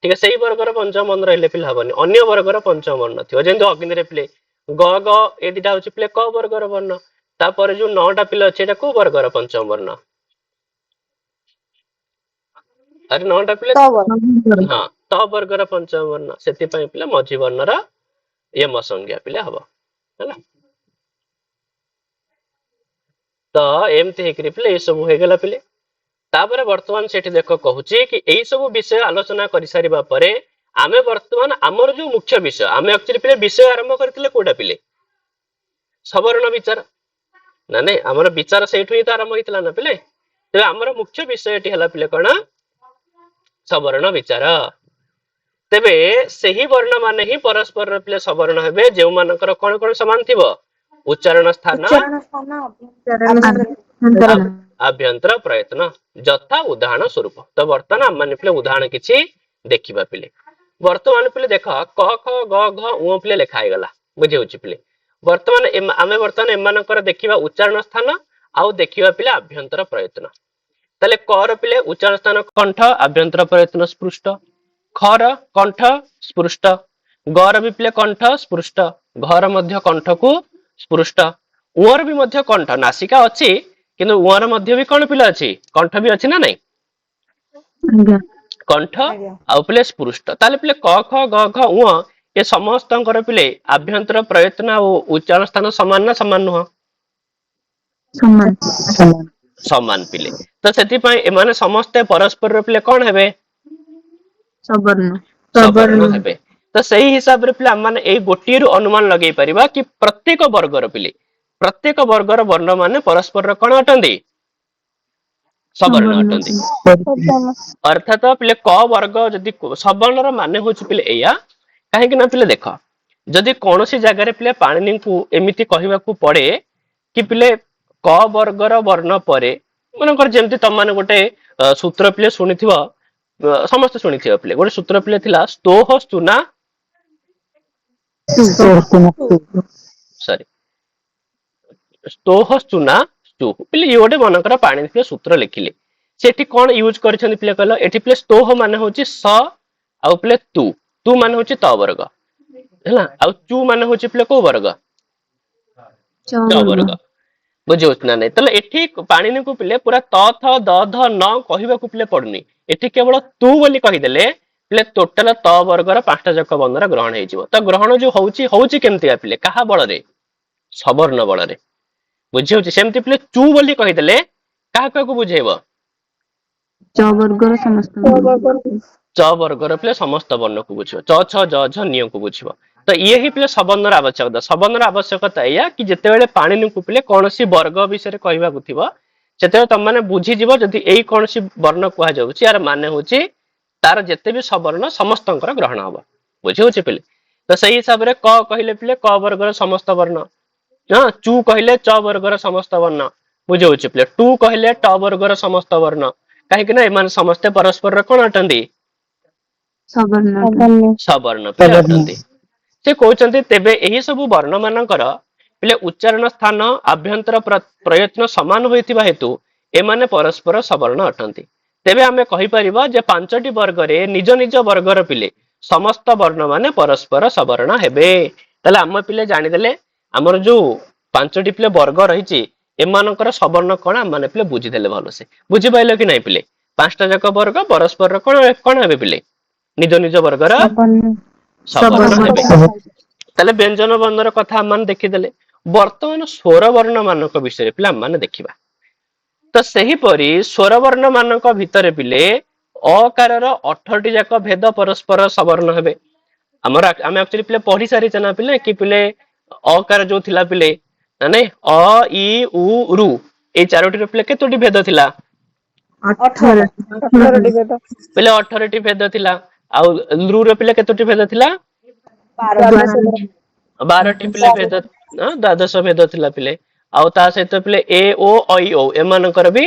ଠିକ ସେଇ ବର୍ଗର ପଞ୍ଚମ ବର୍ଣ୍ଣ ରହିଲେ ପିଲେ ହବନି ଅନ୍ୟ ବର୍ଗର ପଞ୍ଚମ ବର୍ଣ୍ଣ ଥିବ ଯେମିତି ଅଗ୍ନିରେ ପିଲେ ଗ ଗ ଏ ଦିଟା ହଉଛି ପିଲେ କ ବର୍ଗର ବର୍ଣ୍ଣ ତାପରେ ଯୋଉ 9ଟା ପିଲେ ଅଛି ଏଟା କୋଉ ବର୍ଗର ପଞ୍ଚମ ବର୍ଣ୍ଣ ଆରେ ନଅଟା ପିଲେ ତ ବର୍ଗ ହଁ ତ ବର୍ଗର ପଞ୍ଚମ ବର୍ଣ୍ଣ ସେଥିପାଇଁ ପିଲେ ମଝି ବର୍ଣ୍ଣର ୟମ ସଂଜ୍ଞା ପିଲେ ହବ ହେଲା। ତ ଏମିତି ହେଇକିରି ପିଲେ ଏଇ ସବୁ ହେଇଗଲା ପିଲେ। ତାପରେ ବର୍ତ୍ତମାନ ସେଠି ଦେଖ କହୁଛି କି ଏଇ ସବୁ ବିଷୟ ଆଲୋଚନା କରିସାରିବା ପରେ ଆମେ ବର୍ତ୍ତମାନ ଆମର ଯୋଉ ମୁଖ୍ୟ ବିଷୟ ଆମେ ଆକ୍ଚୁଆଲି ପିଲେ ବିଷୟ ଆରମ୍ଭ କରିଥିଲେ କୋଉଟା ପିଲେ ସବର୍ଣ୍ଣ ବିଚାର ନା ନାଇଁ ଆମର ବିଚାର ସେଇଠୁ ହିଁ ତ ଆରମ୍ଭ ହେଇଥିଲା ନା ପିଲେ। ତେବେ ଆମର ମୁଖ୍ୟ ବିଷୟଟି ହେଲା ପିଲେ କଣ ସବର୍ଣ୍ଣ ବିଚାର। ତେବେ ସେହି ବର୍ଣ୍ଣ ମାନେ ହିଁ ପରସ୍ପରର ପିଲେ ସବର୍ଣ୍ଣ ହେବେ ଯେଉଁମାନଙ୍କର କଣ କଣ ସମାନ ଥିବ ଉଚ୍ଚାରଣ ସ୍ଥାନ ଉଚ୍ଚାରଣ ସ୍ଥାନ ଆଭ୍ୟନ୍ତର ପ୍ରୟତ୍ନ ଯଥା ଉଦାହରଣ ସ୍ୱରୂପ। ତ ବର୍ତ୍ତମାନ ଆମେ ପିଲେ ଉଦାହରଣ କିଛି ଦେଖିବା ପିଲେ। ବର୍ତ୍ତମାନ ପିଲେ ଦେଖ କ ଖ ଗ ଘ ଙ ପିଲେ ଲେଖା ହେଇଗଲା ବୁଝି ହଉଛି ପିଲେ। ବର୍ତ୍ତମାନ ଆମେ ବର୍ତ୍ତମାନ ଏମାନଙ୍କର ଦେଖିବା ଉଚ୍ଚାରଣ ସ୍ଥାନ ଆଉ ଦେଖିବା ପିଲେ ଆଭ୍ୟନ୍ତର ପ୍ରୟତ୍ନ। ତାହେଲେ କ ର ପିଲେ ଉଚ୍ଚାରଣ ସ୍ଥାନ କଣ୍ଠ ଆଭ୍ୟନ୍ତର ପ୍ରୟତ୍ନ ସ୍ପୃଷ୍ଟ। ଖ ର କଣ୍ଠ ସ୍ପୃଷ୍ଟ। ଗ ର ବି ପିଲେ କଣ୍ଠ ସ୍ପୃଷ୍ଟ। ଘ ର ମଧ୍ୟ କଣ୍ଠକୁ ସ୍ପୃଷ୍ଟ। ଙ ର ବି ମଧ୍ୟ କଣ୍ଠ ନାସିକା ଅଛି କିନ୍ତୁ ଙ ର ମଧ୍ୟ ବି କଣ ପିଲା ଅଛି କଣ୍ଠ ବି ଅଛି ନା ନାଇଁ କଣ୍ଠ ଆଜ୍ଞା ଆଉ ପିଲେ ସ୍ପୃଷ୍ଟ। ତାହେଲେ ପିଲେ କ ଖ ଗ ଘ ଙ ଏ ସମସ୍ତଙ୍କର ପିଲେ ଆଭ୍ୟନ୍ତର ପ୍ରୟତ୍ନ ଆଉ ଉଚ୍ଚାରଣ ସ୍ଥାନ ସମାନ ନା ସମାନ ନୁହଁ ସମାନ ପିଲେ। ତ ସେଥିପାଇଁ ଏମାନେ ସମସ୍ତେ ପରସ୍ପରର ପିଲେ କଣ ହେବେ ସବର୍ଣ୍ଣ ହେବେ। ତ ସେଇ ହିସାବରେ ପିଲେ ଆମେ ଏଇ ଗୋଟିଏରୁ ଅନୁମାନ ଲଗେଇ ପାରିବା କି ପ୍ରତ୍ୟେକ ବର୍ଗର ପିଲେ ପ୍ରତ୍ୟେକ ବର୍ଗର ବର୍ଣ୍ଣ ମାନେ ପରସ୍ପରର କଣ ଅଟନ୍ତି ସବର୍ଣ୍ଣ ଅଟନ୍ତି। ଅର୍ଥାତ ପିଲେ କ ବର୍ଗ ଯଦି ସବର୍ଣ୍ଣର ମାନେ ହଉଛି ପିଲେ ଏଇଆ କାହିଁକି ନା ପିଲେ ଦେଖ ଯଦି କୌଣସି ଜାଗାରେ ପିଲେ ପାଣିନିଙ୍କୁ ଏମିତି କହିବାକୁ ପଡେ କି ପିଲେ କ ବର୍ଗର ବର୍ଣ୍ଣ ପରେ ମନେକର ଯେମିତି ତମମାନେ ଗୋଟେ ସୂତ୍ର ପିଲେ ଶୁଣିଥିବ ସମସ୍ତେ ଶୁଣିଥିବ ପିଲେ ଗୋଟେ ସୂତ୍ର ପିଲେ ଥିଲା ସ୍ତୋହ ସ୍ତୁନା ସରି ସ୍ତୋହ ସ୍ତୁନା ସ୍ତୁ ପିଲେ ଇଏ ଗୋଟେ ମନେକର ପାଣି ସୂତ୍ର ଲେଖିଲେ ସେଠି କଣ ୟୁଜ କରିଛନ୍ତି ପିଲେ କହିଲ ଏଠି ପିଲେ ସ୍ତୋହ ମାନେ ହଉଛି ସ ଆଉ ପିଲେ ତୁ ମାନେ ହଉଛି ତ ବର୍ଗ ହେଲା ଆଉ ଚୁ ମାନେ ହଉଛି ପିଲେ କୋଉ ବର୍ଗ ଚ ବର୍ଗ ବୁଝିହଉଛି ନା ନାଇଁ। ତାହେଲେ ଏଠି ପାଣିନିକୁ ପିଲେ ପୁରା ତ ଥ ଦ ଧ ନ କହିବାକୁ ପିଲେ ପଡୁନି ଏଠି କେବଳ ତୁ ବୋଲି କହିଦେଲେ ପିଲେ ଟୋଟାଲ ତ ବର୍ଗର 5ଟା ଯାକ ବର୍ଣ୍ଣର ଗ୍ରହଣ ହେଇଯିବ। ତ ଗ୍ରହଣ ଯୋଉ ହଉଛି କେମିତିକା ପିଲେ କାହା ବଳରେ ସବର୍ଣ୍ଣ ବଳରେ ବୁଝି ହଉଛି। ସେମିତି ପିଲେ ଚୁ ବୋଲି କହିଦେଲେ କାହା କାହାକୁ ବୁଝେଇବ ଚ ବର୍ଗର ପିଲେ ସମସ୍ତ ବର୍ଣ୍ଣକୁ ବୁଝିବ ଚ ଛ ଜ ଝ ନିୟକୁ ବୁଝିବ। ତ ଇଏ ହିଁ ପିଲେ ସବର୍ଣ୍ଣର ଆବଶ୍ୟକତା। ସବର୍ଣ୍ଣର ଆବଶ୍ୟକତା ଏଇଆ କି ଯେତେବେଳେ ପାଣିନିକୁ ପିଲେ କୌଣସି ବର୍ଗ ବିଷୟରେ କହିବାକୁ ଥିବ ସେତେବେଳେ ତମମାନେ ବୁଝିଯିବ ଯଦି ଏଇ କୌଣସି ବର୍ଣ୍ଣ କୁହାଯାଉଛି ୟାର ମାନେ ହଉଛି ତାର ଯେତେ ବି ସବର୍ଣ୍ଣ ସମସ୍ତଙ୍କର ଗ୍ରହଣ ହବ ବୁଝି ହଉଛି ପିଲେ। ତ ସେଇ ହିସାବରେ କ କହିଲେ ପିଲେ କ ବର୍ଗର ସମସ୍ତ ବର୍ଣ୍ଣ ଚୁ କହିଲେ ଚ ବର୍ଗର ସମସ୍ତ ବର୍ଣ୍ଣ ବୁଝି ହଉଛି ପିଲେ ଟୁ କହିଲେ ଟ ବର୍ଗର ସମସ୍ତ ବର୍ଣ୍ଣ କାହିଁକି ନା ଏମାନେ ସମସ୍ତେ ପରସ୍ପରର କଣ ଅଟନ୍ତି ସବର୍ଣ୍ଣ ପିଲେ ଅଟନ୍ତି। ସେ କହୁଛନ୍ତି ତେବେ ଏହି ସବୁ ବର୍ଣ୍ଣ ମାନଙ୍କର ପିଲେ ଉଚ୍ଚାରଣ ସ୍ଥାନ ଆଭ୍ୟନ୍ତର ପ୍ରୟତ୍ନ ସମାନ ହୋଇଥିବା ହେତୁ ଏମାନେ ପରସ୍ପର ସବର୍ଣ୍ଣ ଅଟନ୍ତି। ତେବେ ଆମେ କହିପାରିବା ଯେ 5ଟି ବର୍ଗରେ ନିଜ ନିଜ ବର୍ଗର ପିଲେ ସମସ୍ତ ବର୍ଣ୍ଣ ମାନେ ପରସ୍ପର ସବର୍ଣ୍ଣ ହେବେ। ତାହେଲେ ଆମ ପିଲେ ଜାଣିଦେଲେ ଆମର ଯୋଉ 5ଟି ପିଲେ ବର୍ଗ ରହିଛି ଏମାନଙ୍କର ସବର୍ଣ୍ଣ କଣ ଆମେ ପିଲେ ବୁଝିଦେଲେ ଭଲସେ। ବୁଝିପାରିଲ କି ନାଇଁ ପିଲେ 5ଟା ଯାକ ବର୍ଗ ପରସ୍ପରର କଣ ହେବେ ପିଲେ ନିଜ ନିଜ ବର୍ଗର ସବର୍ଣ୍ଣ ହେବେ। ତାହେଲେ ବ୍ୟଞ୍ଜନ ବର୍ଣ୍ଣର କଥା ଆମେ ଦେଖିଦେଲେ। ବର୍ତ୍ତମାନ ସ୍ୱର ବର୍ଣ୍ଣ ମାନଙ୍କ ବିଷୟରେ ପିଲା ଆମେ ଦେଖିବା। ତ ସେହିପରି ସ୍ୱର ବର୍ଣ୍ଣ ମାନଙ୍କ ଭିତରେ ପିଲେ ଅକାରର 18ଟି ଯାକ ଭେଦ ପରସ୍ପର ସବର୍ଣ୍ଣ ହେବେ। ଆମେ ଆକ୍ଚୁଆଲି ପିଲେ ପଢି ସାରିଛେ ନା ପିଲେ କି ପିଲେ ଅକାର ଯୋଉ ଥିଲା ପିଲେ ମାନେ ଅ ଇ ଉ ରୁ ଏଇ 4ଟିର ପିଲେ କେତୋଟି ଭେଦ ଥିଲା 18 ପିଲେ 18ଟି ଭେଦ ଥିଲା। ଆଉ ଲୃ ର ପିଲେ କେତୋଟି ଭେଦ ଥିଲା 12ଟି ପିଲେ ଭେଦ ଦ୍ୱାଦଶ ଭେଦ ଥିଲା ପିଲେ। ଆଉ ତା ସହିତ ପିଲେ ଏ ଓ ଐ ଓ ଏମାନଙ୍କର ବି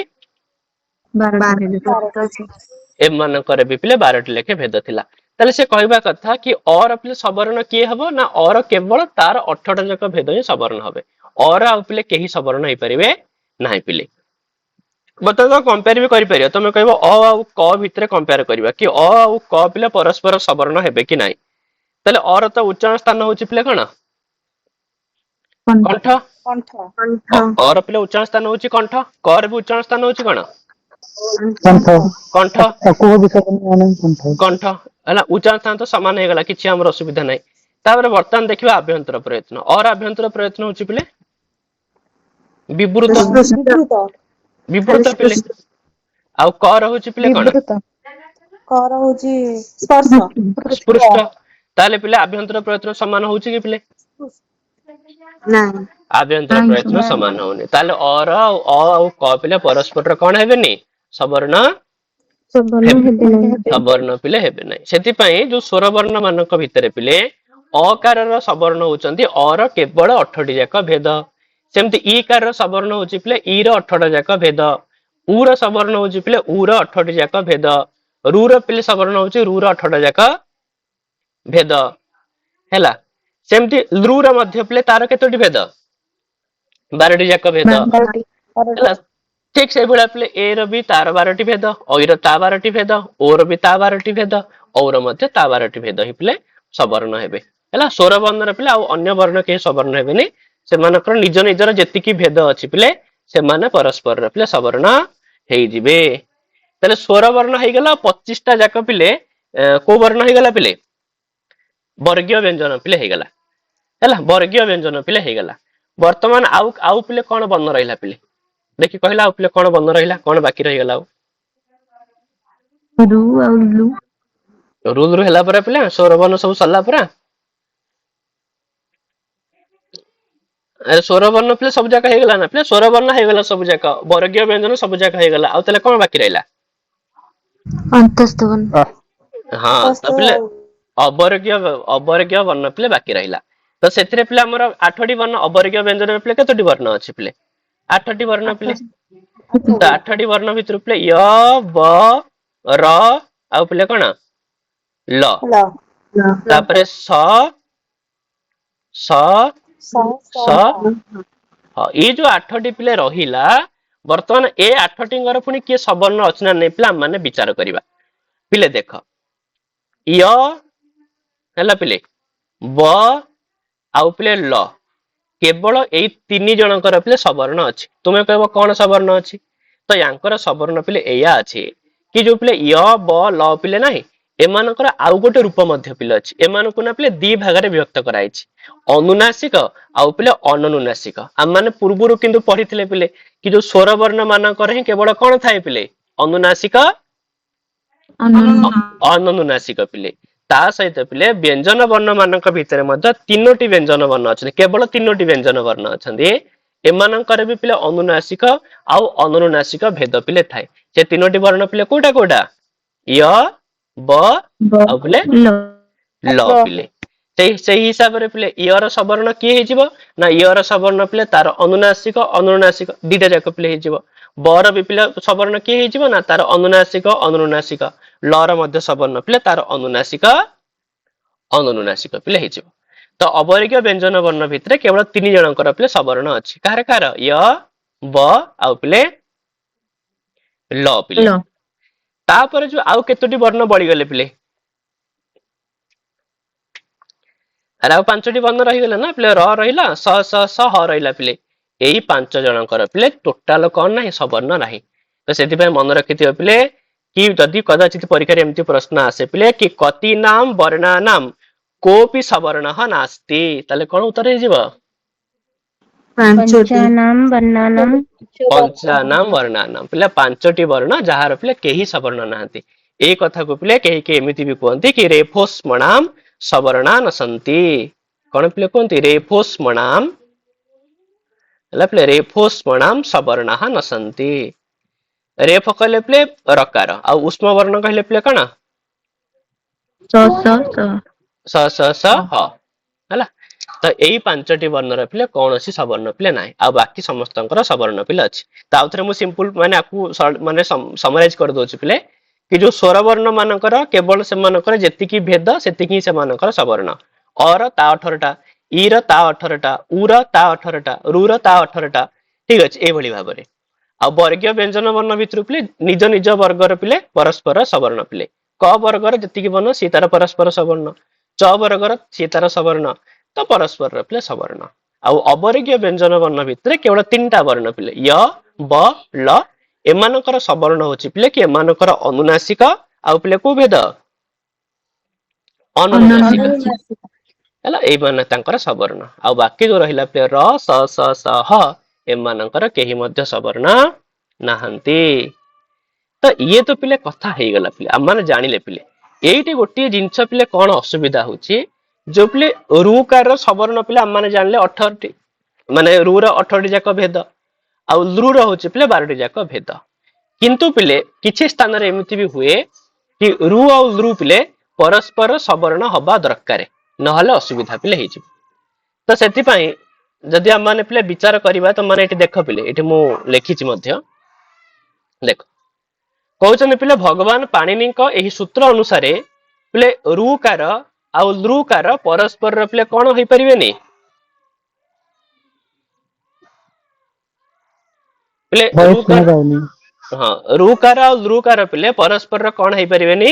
ଏମାନଙ୍କର ବି ପିଲେ 12ଟି ଲେଖେ ଭେଦ ଥିଲା। ତାହେଲେ ସେ କହିବା କଥା କି ଅର ପିଲେ ସବର୍ଣ୍ଣ କିଏ ହବ ନା ଅର କେବଳ ତାର 18ଟା ଯାକ ଭେଦ ହିଁ ସବର୍ଣ୍ଣ হবে। ଅର ଆଉ ପିଲେ କେହି ସବର୍ଣ୍ଣ ହେଇପାରିବେ ନାହିଁ ପିଲେ। ବର୍ତ୍ତମାନ କମ୍ପେୟାର ବି କରିପାରିବ ତମେ କହିବ ଅ ଆଉ କ ଭିତରେ କମ୍ପେୟାର କରିବା କି ଅ ଆଉ କ ପିଲେ ପରସ୍ପର ସବର୍ଣ୍ଣ ହେବେ କି ନାହିଁ। ତାହେଲେ ଅର ତ ଉଚ୍ଚାରଣ ସ୍ଥାନ ହଉଛି ପିଲେ କଣ କଣ୍ଠ। ଅର ପିଲେ ଉଚ୍ଚାରଣ ସ୍ଥାନ ହଉଛି କଣ୍ଠ। କ ର ବି ଉଚ୍ଚାରଣ ସ୍ଥାନ ହଉଛି କଣ କଣ୍ଠ କଣ୍ଠ ଅକୁହ ବିସର୍ଜନ ମାନେ କଣ୍ଠ କଣ୍ଠ ହେଲା ଉଚ୍ଚାରଣ ସ୍ଥାନ ତ ସମାନ ହେଇଗଲା, କିଛି ଆମର ଅସୁବିଧା ନାହିଁ। ତାପରେ ବର୍ତ୍ତମାନ ଦେଖିବା ଆଭ୍ୟନ୍ତର ପ୍ରୟତ୍ନ। ଅର ଆଭ୍ୟନ୍ତର ପ୍ରୟତ୍ନ ହଉଛି ପିଲେ ବିବୃତ ବିବୃତ। ବିବୃତ ପିଲେ। ଆଉ କ ରହୁଛି ପିଲେ କଣ? ବିବୃତ କର ହଉଛି ସ୍ପର୍ଶ। ସ୍ପୃଷ୍ଟ। ତାହେଲେ ପିଲେ ଆଭ୍ୟନ୍ତର ପ୍ରୟତ୍ନ ସମାନ ହଉଛି କି ପିଲେ? ନାଇଁ। ଆଭ୍ୟନ୍ତର ପ୍ରୟତ୍ନ ସମାନ ହଉନି। ତାହେଲେ ଅର ଆଉ ଅ ଆଉ କ ପିଲେ ପରସ୍ପରର କଣ ହେବେନି? ସବର୍ଣ୍ଣ ସବର୍ଣ୍ଣ ପିଲେ ହେବେ ନାହିଁ। ସେଥିପାଇଁ ଯୋଉ ସ୍ୱର ବର୍ଣ୍ଣ ମାନଙ୍କ ଭିତରେ ପିଲେ ଅକାରର ସବର୍ଣ୍ଣ ହଉଛନ୍ତି ଅର କେବଳ 8ଟି ଯାକ ଭେଦ। ସେମିତି ଇ କାରର ସବର୍ଣ୍ଣ ହଉଛି ପିଲେ ଇ ର 8ଟା ଯାକ ଭେଦ। ଉ ର ସବର୍ଣ୍ଣ ହଉଛି ପିଲେ ଉ ର 8ଟି ଯାକ ଭେଦ। ରୁ ର ପିଲେ ସବର୍ଣ୍ଣ ହଉଛି ରୁ ର 8ଟା ଯାକ ଭେଦ ହେଲା। ସେମିତି ଲୃ ର ମଧ୍ୟ ପିଲେ ତାର କେତୋଟି ଭେଦ? 12ଟି ଯାକ ଭେଦ ହେଲା। ଠିକ ସେଇଭଳିଆ ପିଲେ ଏ ର ବି ତାର 12ଟି ଭେଦ, ଐ ର ତା 12ଟି ଭେଦ, ଓ ର ବି ତା 12ଟି ଭେଦ, ଔ ର ମଧ୍ୟ ତା 12ଟି ଭେଦ ହିଁ ପିଲେ ସବର୍ଣ୍ଣ ହେବେ ହେଲା। ସ୍ୱର ବର୍ଣ୍ଣର ପିଲେ ଆଉ ଅନ୍ୟ ବର୍ଣ୍ଣ କେହି ସବର୍ଣ୍ଣ ହେବେନି। ସେମାନଙ୍କର ନିଜ ନିଜର ଯେତିକି ଭେଦ ଅଛି ପିଲେ ସେମାନେ ପରସ୍ପରର ପିଲେ ସବର୍ଣ୍ଣ ହେଇଯିବେ। ତାହେଲେ ସ୍ୱର ବର୍ଣ୍ଣ ହେଇଗଲା 25ଟା ଯାକ ପିଲେ କୋଉ ବର୍ଣ୍ଣ ହେଇଗଲା ପିଲେ? ବର୍ଗୀୟ ବ୍ୟଞ୍ଜନ ପିଲେ ହେଇଗଲା ହେଲା। ବର୍ଗୀୟ ବ୍ୟଞ୍ଜନ ପିଲେ ହେଇଗଲା। ବର୍ତ୍ତମାନ ଆଉ ପିଲେ କଣ ବର୍ଣ୍ଣ ରହିଲା ପିଲେ? ଦେଖି କହିଲା ଆଉ ପିଲେ କଣ ବର୍ଣ୍ଣ ରହିଲା? କଣ ବାକି ରହିଗଲା ଆଉ? ରୁ ଆଉ ଲୁ। ରୁ ହେଲା ପରେ ପିଲେ ସ୍ୱର ବର୍ଣ୍ଣ ସବୁ ସରିଲା ପୁରା। ସ୍ୱର ବର୍ଣ୍ଣ ପିଲେ ସବୁ ଯାକ ହେଇଗଲା ନା ପିଲେ? ସ୍ୱର ବର୍ଣ୍ଣ ହେଇଗଲା ସବୁ ଯାକ, ବର୍ଗୀୟ ବ୍ୟଞ୍ଜନ ସବୁ ଯାକ ହେଇଗଲା। ଆଉ ତାହେଲେ କଣ ବାକି ରହିଲା? ଅନ୍ତସ୍ଥ ବର୍ଣ୍ଣ। ହଁ ତ ପିଲେ ଅବର୍ଗୀୟ ବର୍ଣ୍ଣ ପିଲେ ବାକି ରହିଲା। ତ ସେଥିରେ ପିଲେ ଆମର 8ଟି ବର୍ଣ୍ଣ ଅବର୍ଗୀୟ ବ୍ୟଞ୍ଜନରେ ପିଲେ କେତୋଟି ବର୍ଣ୍ଣ ଅଛି ପିଲେ? 8ଟି ବର୍ଣ୍ଣ ପିଲେ। ତ 8ଟି ବର୍ଣ୍ଣ ଭିତରୁ ପିଲେ ୟ ବ ର ଆଉ ପିଲେ କଣ? ଲ। ତାପରେ ସ ସ ହଁ ଏଇ ଯୋଉ 8ଟି ପିଲେ ରହିଲା, ବର୍ତ୍ତମାନ ଏ 8ଟିଙ୍କର ପୁଣି କିଏ ସବର୍ଣ୍ଣ ଅଛି ନା ନାଇଁ ପିଲେ ଆମେ ମାନେ ବିଚାର କରିବା। ପିଲେ ଦେଖ ୟ ହେଲା ପିଲେ, ବ ଆଉ ପିଲେ ଲ, କେବଳ ଏଇ 3 ଜଣଙ୍କର ପିଲେ ସବର୍ଣ୍ଣ ଅଛି। ତୁମେ କହିବ କଣ ସବର୍ଣ୍ଣ ଅଛି? ତ ୟାଙ୍କର ସବର୍ଣ୍ଣ ପିଲେ ଏଇଆ ଅଛି କି ଯୋଉ ପିଲେ ୟ ବ ଲ ପିଲେ ନାହିଁ, ଏମାନଙ୍କର ଆଉ ଗୋଟେ ରୂପ ମଧ୍ୟ ପିଲେ ଅଛି। ଏମାନଙ୍କୁ ନା ପିଲେ 2 ଭାଗରେ ବିଭକ୍ତ କରାଯାଇଛି, ଅନୁନାସିକ ଆଉ ପିଲେ ଅନନୁନାସିକ। ଆମେ ମାନେ ପୂର୍ବରୁ କିନ୍ତୁ ପଢିଥିଲେ ପିଲେ କି ଯୋଉ ସ୍ୱର ବର୍ଣ୍ଣ ମାନଙ୍କର ହିଁ କେବଳ କଣ ଥାଏ ପିଲେ? ଅନୁନାସିକ ଅନନୁନାସିକ ପିଲେ। ତା ସହିତ ପିଲେ ବ୍ୟଞ୍ଜନ ବର୍ଣ୍ଣ ମାନଙ୍କ ଭିତରେ ମଧ୍ୟ 3ଟି ବ୍ୟଞ୍ଜନ ବର୍ଣ୍ଣ ଅଛନ୍ତି, କେବଳ 3ଟି ବ୍ୟଞ୍ଜନ ବର୍ଣ୍ଣ ଅଛନ୍ତି। ଏମାନଙ୍କର ବି ପିଲେ ଅନୁନାସିକ ଆଉ ଅନନୁନାସିକ ଭେଦ ପିଲେ ଥାଏ। ସେ 3ଟି ବର୍ଣ୍ଣ ପିଲେ କୋଉଟା କୋଉଟା? ୟ ବ ଆଉ ପିଲେ ଲ ପିଲେ। ସେଇ ହିସାବରେ ପିଲେ ୟ ର ସବର୍ଣ୍ଣ କିଏ ହେଇଯିବ ନା ୟ ର ସବର୍ଣ୍ଣ ପିଲେ ତାର ଅନୁନାସିକ ଅନୁନାସିକ 2ଟା ଯାକ ପିଲେ ହେଇଯିବ। ବ ର ବି ପିଲେ ସବର୍ଣ୍ଣ କିଏ ହେଇଯିବ ନା ତାର ଅନୁନାସିକ ଅନୁନାସିକ। ଲ ର ମଧ୍ୟ ସବର୍ଣ୍ଣ ପିଲେ ତାର ଅନୁନାସିକ ଅନନୁନାସିକ ପିଲେ ହେଇଯିବ। ତ ଅବର୍ଗୀୟ ବ୍ୟଞ୍ଜନ ବର୍ଣ୍ଣ ଭିତରେ କେବଳ 3 ଜଣଙ୍କର ପିଲେ ସବର୍ଣ୍ଣ ଅଛି। କାହାର କାହାର? ୟ ବ ଆଉ ପିଲେ ଲ ପିଲେ। ତାପରେ ଯୋଉ ଆଉ କେତୋଟି ବର୍ଣ୍ଣ ବଳିଗଲେ ପିଲେ? ଆରେ ଆଉ 5ଟି ବର୍ଣ୍ଣ ରହିଗଲା ନା ପିଲେ। ର ରହିଲା, ସ ହ ରହିଲା ପିଲେ। ଏଇ 5 ଜଣଙ୍କର ପିଲେ ଟୋଟାଲ କଣ ନାହିଁ? ସବର୍ଣ୍ଣ ନାହିଁ। ତ ସେଥିପାଇଁ ମନେ ରଖିଥିବ ପିଲେ କି ଯଦି କଦାଚିତ ପରୀକ୍ଷାରେ ଏମିତି ପ୍ରଶ୍ନ ଆସେ ପିଲେ କି କତି ନାମ ବର୍ଣ୍ଣା ନାମ କୋପି ସବର୍ଣ୍ଣ ନାସ୍ତି, ତାହେଲେ କଣ ଉତ୍ତର ହେଇଯିବ? ପଞ୍ଚାନାମ ବର୍ଣ୍ଣାନାମ ପଞ୍ଚାନାମ ବର୍ଣ୍ଣାନାମ ପିଲା 5ଟି ବର୍ଣ୍ଣ ଯାହାର ପିଲେ କେହି ସବର୍ଣ୍ଣ ନାହାନ୍ତି। ଏଇ କଥାକୁ ପିଲେ କେହି ଏମିତି ବି କୁହନ୍ତି କି ରେଫୋସ୍ମଣାମ ସବର୍ଣ୍ଣା ନସନ୍ତି। କଣ ପିଲେ କୁହନ୍ତି? ରେଫୋସ୍ମଣାମ ହେଲା ପିଲେ ରେଫୋସ୍ମଣାମ ସବର୍ଣ୍ଣା ନସନ୍ତି। ରେଫ କହିଲେ ପିଲେ ରକାର, ଆଉ ଉଷ୍ମ ବର୍ଣ୍ଣ କହିଲେ ପିଲେ କଣ? ସ ହ ହେଲା। ତ ଏଇ 5ଟି ବର୍ଣ୍ଣର ପିଲେ କୌଣସି ସବର୍ଣ୍ଣ ପିଲେ ନାହିଁ, ଆଉ ବାକି ସମସ୍ତଙ୍କର ସବର୍ଣ୍ଣ ପିଲେ ଅଛି। ତ ଆଉଥରେ ମୁଁ ସିମ୍ପଲ ମାନେ ଆକୁ ମାନେ ସମରାଇଜ କରିଦଉଛି ପିଲେ କି ଯୋଉ ସ୍ୱର ବର୍ଣ୍ଣ ମାନଙ୍କର କେବଳ ସେମାନଙ୍କର ଯେତିକି ଭେଦ ସେତିକି ହିଁ ସେମାନଙ୍କର ସବର୍ଣ୍ଣ। ଅ ର ତା 18ଟା, ଇ ର ତା 18ଟା, ଉ ର ତା 18ଟା, ରୁ ର ତା 18ଟା, ଠିକ ଅଛି। ଏଇଭଳି ଭାବରେ ଆଉ ବର୍ଗୀୟ ବ୍ୟଞ୍ଜନ ବର୍ଣ୍ଣ ଭିତରୁ ପିଲେ ନିଜ ନିଜ ବର୍ଗର ପିଲେ ପରସ୍ପର ସବର୍ଣ୍ଣ ପିଲେ। କ ବର୍ଗର ଯେତିକି ବର୍ଣ୍ଣ ସିଏ ତାର ପରସ୍ପର ସବର୍ଣ୍ଣ, ଚ ବର୍ଗର ସିଏ ତାର ସବର୍ଣ୍ଣ, ତ ପରସ୍ପରର ପିଲେ ସବର୍ଣ୍ଣ। ଆଉ ଅବର୍ଗୀୟ ବ୍ୟଞ୍ଜନ ବର୍ଣ୍ଣ ଭିତରେ କେବଳ 3ଟା ବର୍ଣ୍ଣ ପିଲେ ୟ ବ ଲ, ଏମାନଙ୍କର ସବର୍ଣ୍ଣ ହଉଛି ପିଲେ କି ଏମାନଙ୍କର ଅନୁନାସିକ ଆଉ ପିଲେ କୋଉ ଭେଦ ଅନୁନାସିକ ହେଲା ଏଇମାନେ ତାଙ୍କର ସବର୍ଣ୍ଣ ଆଉ ବାକି ଯୋଉ ରହିଲା ପିଲେ ର ସ ସ ସ ହ ଏମାନଙ୍କର କେହି ମଧ୍ୟ ସବର୍ଣ୍ଣ ନାହାନ୍ତି। ତ ଇଏ ତ ପିଲେ କଥା ହେଇଗଲା ପିଲେ ଆମମାନେ ଜାଣିଲେ ପିଲେ ଏଇଠି ଗୋଟିଏ ଜିନିଷ ପିଲେ କଣ ଅସୁବିଧା ହଉଛି ଯୋଉ ପିଲେ ରୁକାର ସବର୍ଣ୍ଣ ପିଲେ ଆମମାନେ ଜାଣିଲେ 18ଟି ମାନେ ରୁର 18ଟି ଯାକ ଭେଦ ଆଉ ଲୃର ହଉଛି ପିଲେ 12ଟି ଯାକ ଭେଦ କିନ୍ତୁ ପିଲେ କିଛି ସ୍ଥାନରେ ଏମିତି ବି ହୁଏ କି ରୁ ଆଉ ଲୃ ପିଲେ ପରସ୍ପର ସବର୍ଣ୍ଣ ହବା ଦରକାର ନହେଲେ ଅସୁବିଧା ପିଲେ ହେଇଯିବ। ତ ସେଥିପାଇଁ ଯଦି ଆମମାନେ ପିଲେ ବିଚାର କରିବା ତ ମାନେ ଏଠି ଦେଖ ପିଲେ ଏଠି ମୁଁ ଲେଖିଛି ମଧ୍ୟ ଦେଖ କହୁଛନ୍ତି ପିଲେ ଭଗବାନ ପାଣିନିଙ୍କ ଏହି ସୂତ୍ର ଅନୁସାରେ ପିଲେ ରୁକାର ଆଉ ଲୃକାର ପରସ୍ପରର ପିଲେ କଣ ହେଇପାରିବେନି ପିଲେ ଭଏସ ରୁକାର ଶୁଣାଯାଉନି। ହଁ ରୁକାର ଆଉ ଲୃକାର ପିଲେ ପରସ୍ପରର କଣ ହେଇପାରିବେନି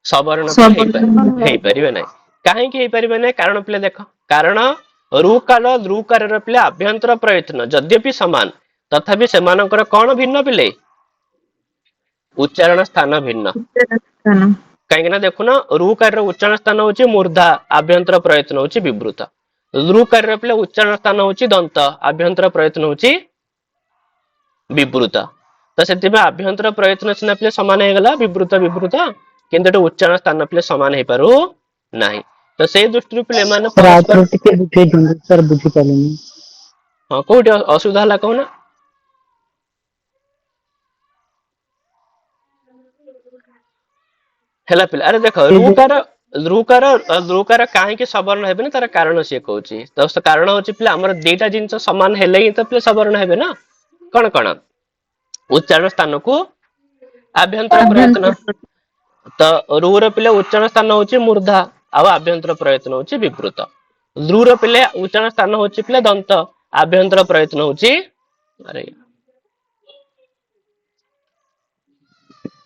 ସବର୍ଣ୍ଣ ପିଲେ ହେଇପାରିବେ ନାହିଁ। କାହିଁକି ହେଇପାରିବେ ନାହିଁ କାରଣ ପିଲେ ଦେଖ କାରଣ ରୁକାର ଲୃକାରର ପିଲେ ଆଭ୍ୟନ୍ତର ପ୍ରୟତ୍ନ ଯଦ୍ୟପି ସମାନ ତଥାପି ସେମାନଙ୍କର କଣ ଭିନ୍ନ ପିଲେ ଉଚ୍ଚାରଣ ସ୍ଥାନ ଭିନ୍ନ କାହିଁକି ନା ଦେଖୁନ ରୁକାରର ଉଚ୍ଚାରଣ ସ୍ଥାନ ହଉଛି ମୂର୍ଧା ଆଭ୍ୟନ୍ତର ପ୍ରୟତ୍ନ ହଉଛି ବିବୃତ ଲୃକାରର ପିଲେ ଉଚ୍ଚାରଣ ସ୍ଥାନ ହଉଛି ଦନ୍ତ ଆଭ୍ୟନ୍ତର ପ୍ରୟତ୍ନ ହଉଛି ବିବୃତ ତ ସେଥିପାଇଁ ଆଭ୍ୟନ୍ତର ପ୍ରୟତ୍ନ ସିନା ପିଲେ ସମାନ ହେଇଗଲା ବିବୃତ ବିବୃତ କିନ୍ତୁ ଏଠି ଉଚ୍ଚାରଣ ସ୍ଥାନ ପିଲେ ସମାନ ହେଇପାରୁ ନାହିଁ। ତ ସେଇ ଦୃଷ୍ଟିରୁ ପିଲେ ଏମାନେ ସାର୍ ପରସ୍ପର ଆଉଥରେ ଟିକେ ବୁଝେଇ ଦିଅନ୍ତୁ ସାର୍ ବୁଝିପାରିଲିନି। ହଁ କୋଉଠି ଅସୁବିଧା ହେଲା କହୁନ ହେଲା ପିଲା ଆରେ ଦେଖ ସେ ଯୋଉ ରୁକାର କାହିଁକି ସବର୍ଣ୍ଣ ହେବେନି ତାର କାରଣ ସିଏ କହୁଛି ତ କାରଣ ହଉଛି ପିଲା ଆମର ଦିଟା ଜିନିଷ ସମାନ ହେଲେ ହିଁ ତ ପିଲା ସବର୍ଣ୍ଣ ହେବେ ନା କଣ କଣ ଉଚ୍ଚାରଣ ସ୍ଥାନକୁ ଆଭ୍ୟନ୍ତର ପ୍ରୟତ୍ନ ତ ରୁର ପିଲେ ଉଚ୍ଚାରଣ ସ୍ଥାନ ହଉଛି ମୂର୍ଧା ଆଉ ଆଭ୍ୟନ୍ତର ପ୍ରୟତ୍ନ ହଉଛି ବିବୃତ ଲୃର ପିଲେ ଉଚ୍ଚାରଣ ସ୍ଥାନ ହଉଛି ପିଲେ ଦନ୍ତ ଆଭ୍ୟନ୍ତର ପ୍ରୟତ୍ନ ହଉଛି ଆରେ